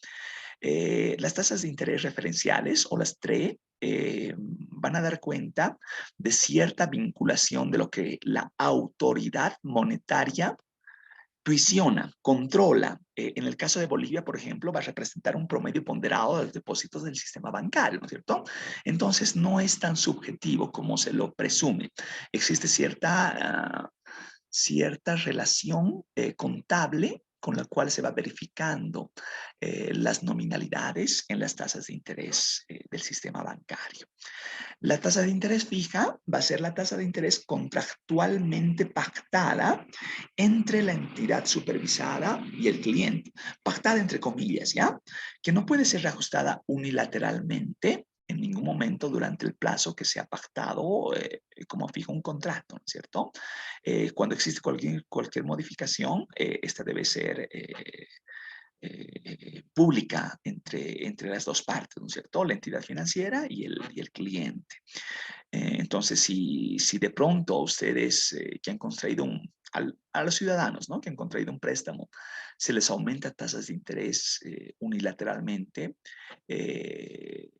Las tasas de interés referenciales o las TRE van a dar cuenta de cierta vinculación de lo que la autoridad monetaria prisiona, controla. En el caso de Bolivia, por ejemplo, va a representar un promedio ponderado de los depósitos del sistema bancario, ¿no es cierto? Entonces, no es tan subjetivo como se lo presume. Existe cierta relación contable con la cual se va verificando las nominalidades en las tasas de interés del sistema bancario. La tasa de interés fija va a ser la tasa de interés contractualmente pactada entre la entidad supervisada y el cliente. Pactada entre comillas, ¿ya? Que no puede ser reajustada unilateralmente en ningún momento durante el plazo que se ha pactado como fija un contrato, ¿no es cierto? Cuando existe cualquier modificación, esta debe ser pública entre las dos partes, ¿no es cierto? La entidad financiera y el cliente. Entonces, si de pronto ustedes que han contraído a los ciudadanos, ¿no? Que han contraído un préstamo, se les aumenta tasas de interés unilateralmente, en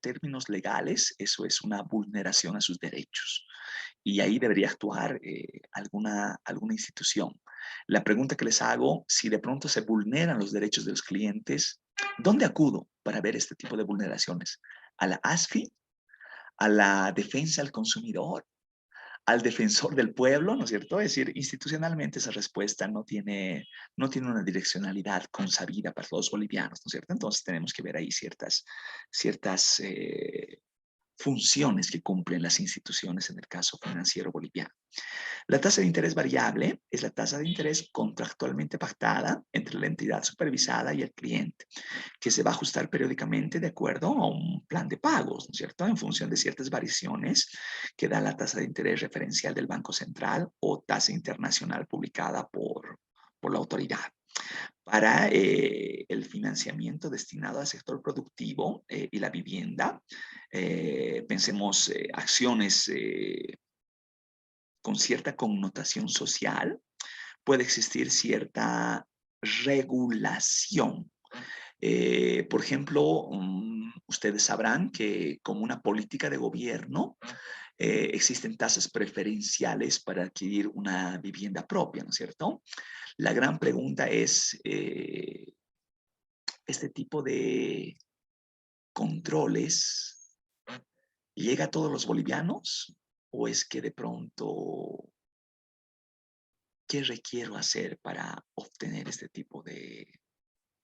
términos legales, eso es una vulneración a sus derechos. Y ahí debería actuar alguna institución. La pregunta que les hago, si de pronto se vulneran los derechos de los clientes, ¿dónde acudo para ver este tipo de vulneraciones? ¿A la ASFI? ¿A la defensa al consumidor? ¿Al defensor del pueblo? ¿No es cierto? Es decir, institucionalmente esa respuesta no tiene una direccionalidad consabida para los bolivianos, ¿no es cierto? Entonces tenemos que ver ahí ciertas funciones que cumplen las instituciones en el caso financiero boliviano. La tasa de interés variable es la tasa de interés contractualmente pactada entre la entidad supervisada y el cliente, que se va a ajustar periódicamente de acuerdo a un plan de pagos, ¿no es cierto? En función de ciertas variaciones que da la tasa de interés referencial del Banco Central o tasa internacional publicada por la autoridad. Para el financiamiento destinado al sector productivo y la vivienda, pensemos acciones con cierta connotación social, puede existir cierta regulación. Por ejemplo, ustedes sabrán que como una política de gobierno existen tasas preferenciales para adquirir una vivienda propia, ¿no es cierto? La gran pregunta es, ¿este tipo de controles llega a todos los bolivianos? ¿O es que de pronto, qué requiero hacer para obtener este tipo de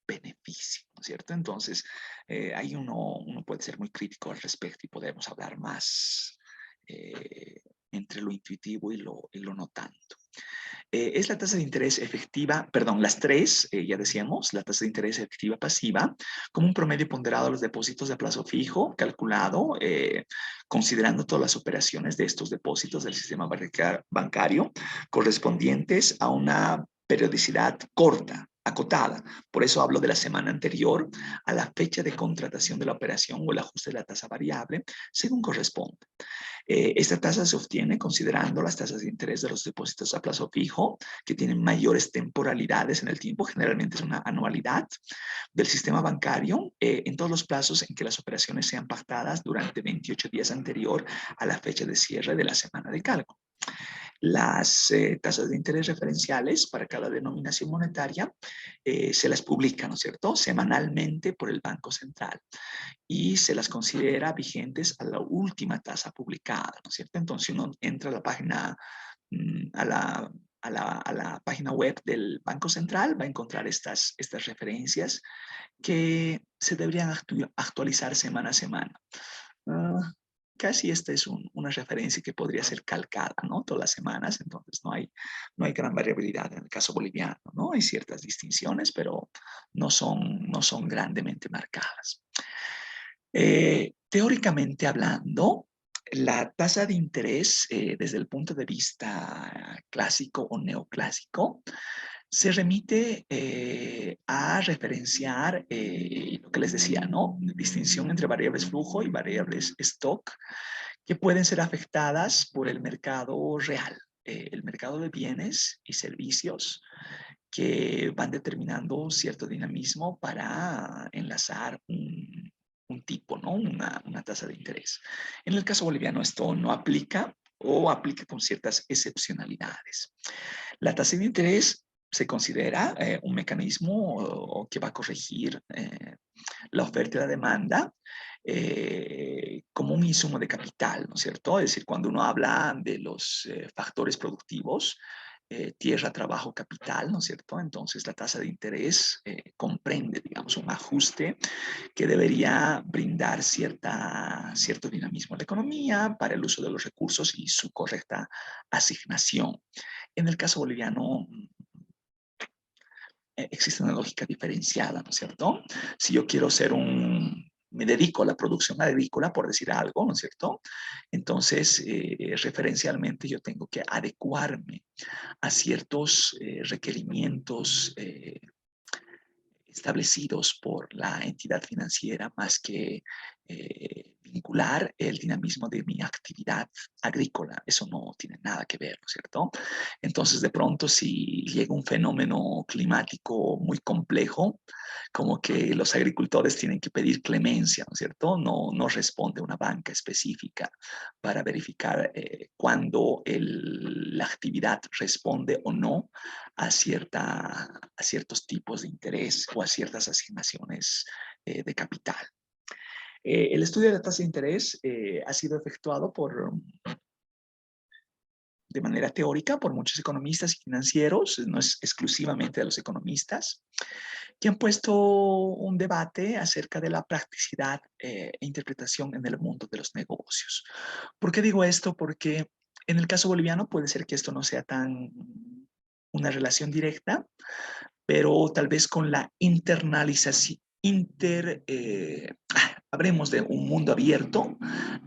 beneficio, ¿no es cierto? Entonces, ahí uno puede ser muy crítico al respecto y podemos hablar más entre lo intuitivo y lo no tanto. Es la tasa de interés efectiva, perdón, las tres, ya decíamos, la tasa de interés efectiva pasiva, como un promedio ponderado a los depósitos de plazo fijo, calculado, considerando todas las operaciones de estos depósitos del sistema bancario, correspondientes a una periodicidad corta, acotada. Por eso hablo de la semana anterior a la fecha de contratación de la operación o el ajuste de la tasa variable, según corresponde. Esta tasa se obtiene considerando las tasas de interés de los depósitos a plazo fijo, que tienen mayores temporalidades en el tiempo, generalmente es una anualidad, del sistema bancario, en todos los plazos en que las operaciones sean pactadas durante 28 días anterior a la fecha de cierre de la semana de cálculo. Las tasas de interés referenciales para cada denominación monetaria se las publica, ¿no es cierto?, semanalmente por el Banco Central y se las considera vigentes a la última tasa publicada, ¿no es cierto? Entonces, si uno entra a la página, a la página web del Banco Central, va a encontrar estas referencias que se deberían actualizar semana a semana. estadísticas y esta es una referencia que podría ser calcada, ¿no? Todas las semanas, entonces no hay gran variabilidad en el caso boliviano, ¿no? Hay ciertas distinciones, pero no son grandemente marcadas. Teóricamente hablando, la tasa de interés desde el punto de vista clásico o neoclásico se remite a referenciar lo que les decía, ¿no? Distinción entre variables flujo y variables stock que pueden ser afectadas por el mercado real, el mercado de bienes y servicios que van determinando cierto dinamismo para enlazar un tipo, ¿no? Una tasa de interés. En el caso boliviano esto no aplica o aplica con ciertas excepcionalidades. La tasa de interés se considera un mecanismo que va a corregir la oferta y la demanda como un insumo de capital, ¿no es cierto? Es decir, cuando uno habla de los factores productivos, tierra, trabajo, capital, ¿no es cierto? Entonces la tasa de interés comprende, digamos, un ajuste que debería brindar cierto dinamismo a la economía para el uso de los recursos y su correcta asignación. En el caso boliviano existe una lógica diferenciada, ¿no es cierto? Si yo quiero ser me dedico a la producción agrícola, por decir algo, ¿no es cierto? Entonces, referencialmente yo tengo que adecuarme a ciertos requerimientos establecidos por la entidad financiera más que vincular el dinamismo de mi actividad agrícola. Eso no tiene nada que ver, ¿no es cierto? Entonces, de pronto, si llega un fenómeno climático muy complejo, como que los agricultores tienen que pedir clemencia, ¿no es cierto? No responde una banca específica para verificar cuándo la actividad responde o no a ciertos tipos de interés o a ciertas asignaciones de capital. El estudio de la tasa de interés ha sido efectuado de manera teórica por muchos economistas y financieros, no es exclusivamente de los economistas, que han puesto un debate acerca de la practicidad e interpretación en el mundo de los negocios. ¿Por qué digo esto? Porque en el caso boliviano puede ser que esto no sea tan una relación directa, pero tal vez con la internalización, hablemos de un mundo abierto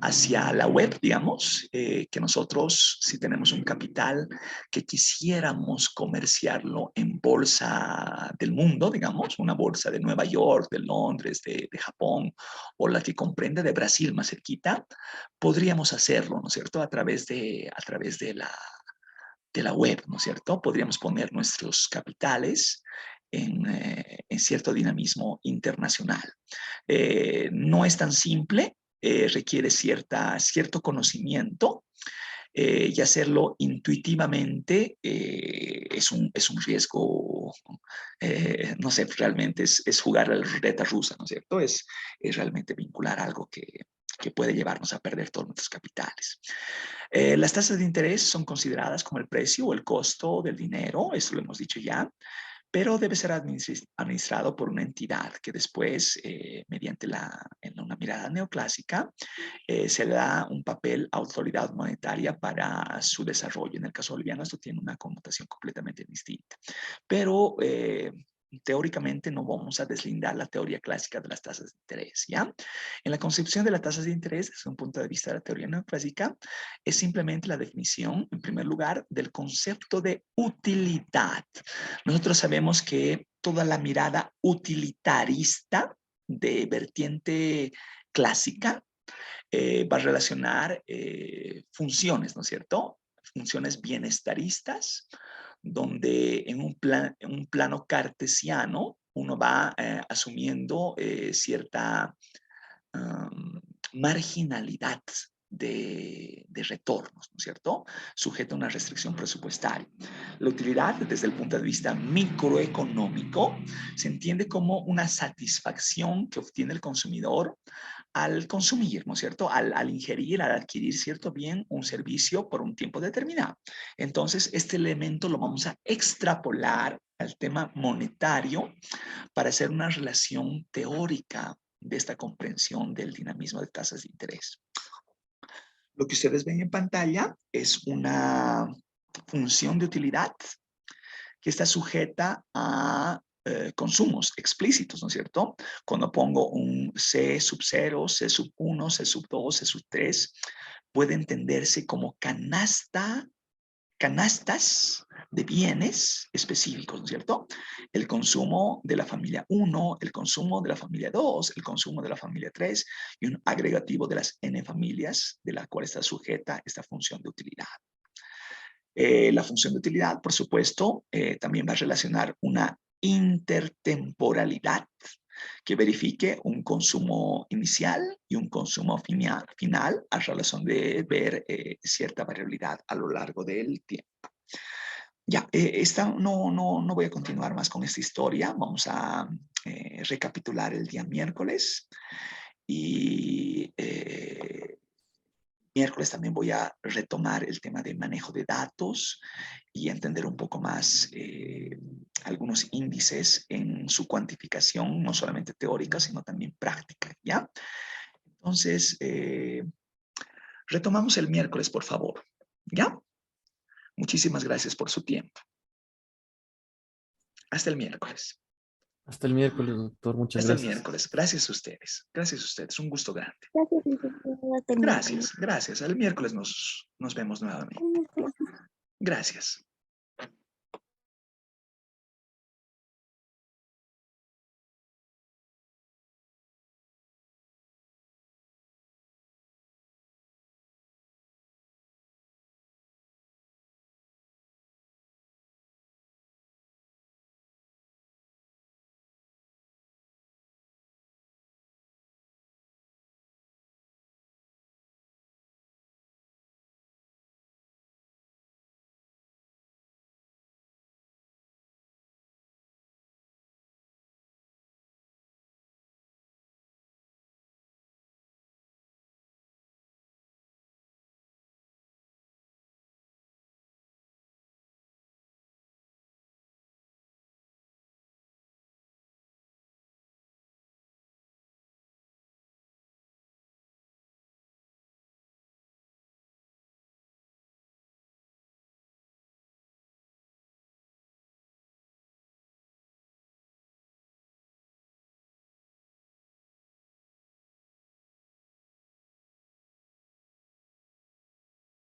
hacia la web, digamos, que nosotros, si tenemos un capital que quisiéramos comerciarlo en bolsa del mundo, digamos, una bolsa de Nueva York, de Londres, de Japón, o la que comprende de Brasil más cerquita, podríamos hacerlo, ¿no es cierto?, a través de la web, ¿no es cierto? Podríamos poner nuestros capitales en cierto dinamismo internacional. No es tan simple, requiere cierto conocimiento y hacerlo intuitivamente es un riesgo, no sé, realmente es jugar a la ruleta rusa, ¿no es cierto? Es realmente vincular algo que puede llevarnos a perder todos nuestros capitales. Las tasas de interés son consideradas como el precio o el costo del dinero, esto lo hemos dicho ya, pero debe ser administrado por una entidad que después, mediante en una mirada neoclásica, se le da un papel a autoridad monetaria para su desarrollo. En el caso boliviano esto tiene una connotación completamente distinta. Pero teóricamente no vamos a deslindar la teoría clásica de las tasas de interés, ¿ya? En la concepción de las tasas de interés, desde un punto de vista de la teoría neoclásica, es simplemente la definición, en primer lugar, del concepto de utilidad. Nosotros sabemos que toda la mirada utilitarista de vertiente clásica va a relacionar funciones, ¿no es cierto? Funciones bienestaristas, donde en un plano cartesiano uno va asumiendo cierta marginalidad de retornos, ¿no es cierto? Sujeto a una restricción presupuestaria. La utilidad, desde el punto de vista microeconómico, se entiende como una satisfacción que obtiene el consumidor al consumir, ¿no es cierto? Al ingerir, al adquirir cierto bien, un servicio por un tiempo determinado. Entonces, este elemento lo vamos a extrapolar al tema monetario para hacer una relación teórica de esta comprensión del dinamismo de tasas de interés. Lo que ustedes ven en pantalla es una función de utilidad que está sujeta a consumos explícitos, ¿no es cierto? Cuando pongo un C sub 0, C sub 1, C sub 2, C sub 3, puede entenderse como canastas de bienes específicos, ¿no es cierto? El consumo de la familia 1, el consumo de la familia 2, el consumo de la familia 3 y un agregativo de las n familias de la cual está sujeta esta función de utilidad. La función de utilidad, por supuesto, también va a relacionar una intertemporalidad que verifique un consumo inicial y un consumo final a razón de ver cierta variabilidad a lo largo del tiempo. Ya, no voy a continuar más con esta historia. Vamos a recapitular el día miércoles y miércoles también voy a retomar el tema de manejo de datos y entender un poco más algunos índices en su cuantificación, no solamente teórica, sino también práctica, ¿ya? Entonces, retomamos el miércoles, por favor, ¿ya? Muchísimas gracias por su tiempo. Hasta el miércoles. Hasta el miércoles, doctor. Muchas Hasta gracias. el miércoles. Gracias a ustedes. Gracias a ustedes. Un gusto grande. Gracias, licenciado. Hasta el miércoles. Gracias, gracias. El miércoles nos vemos nuevamente. Gracias.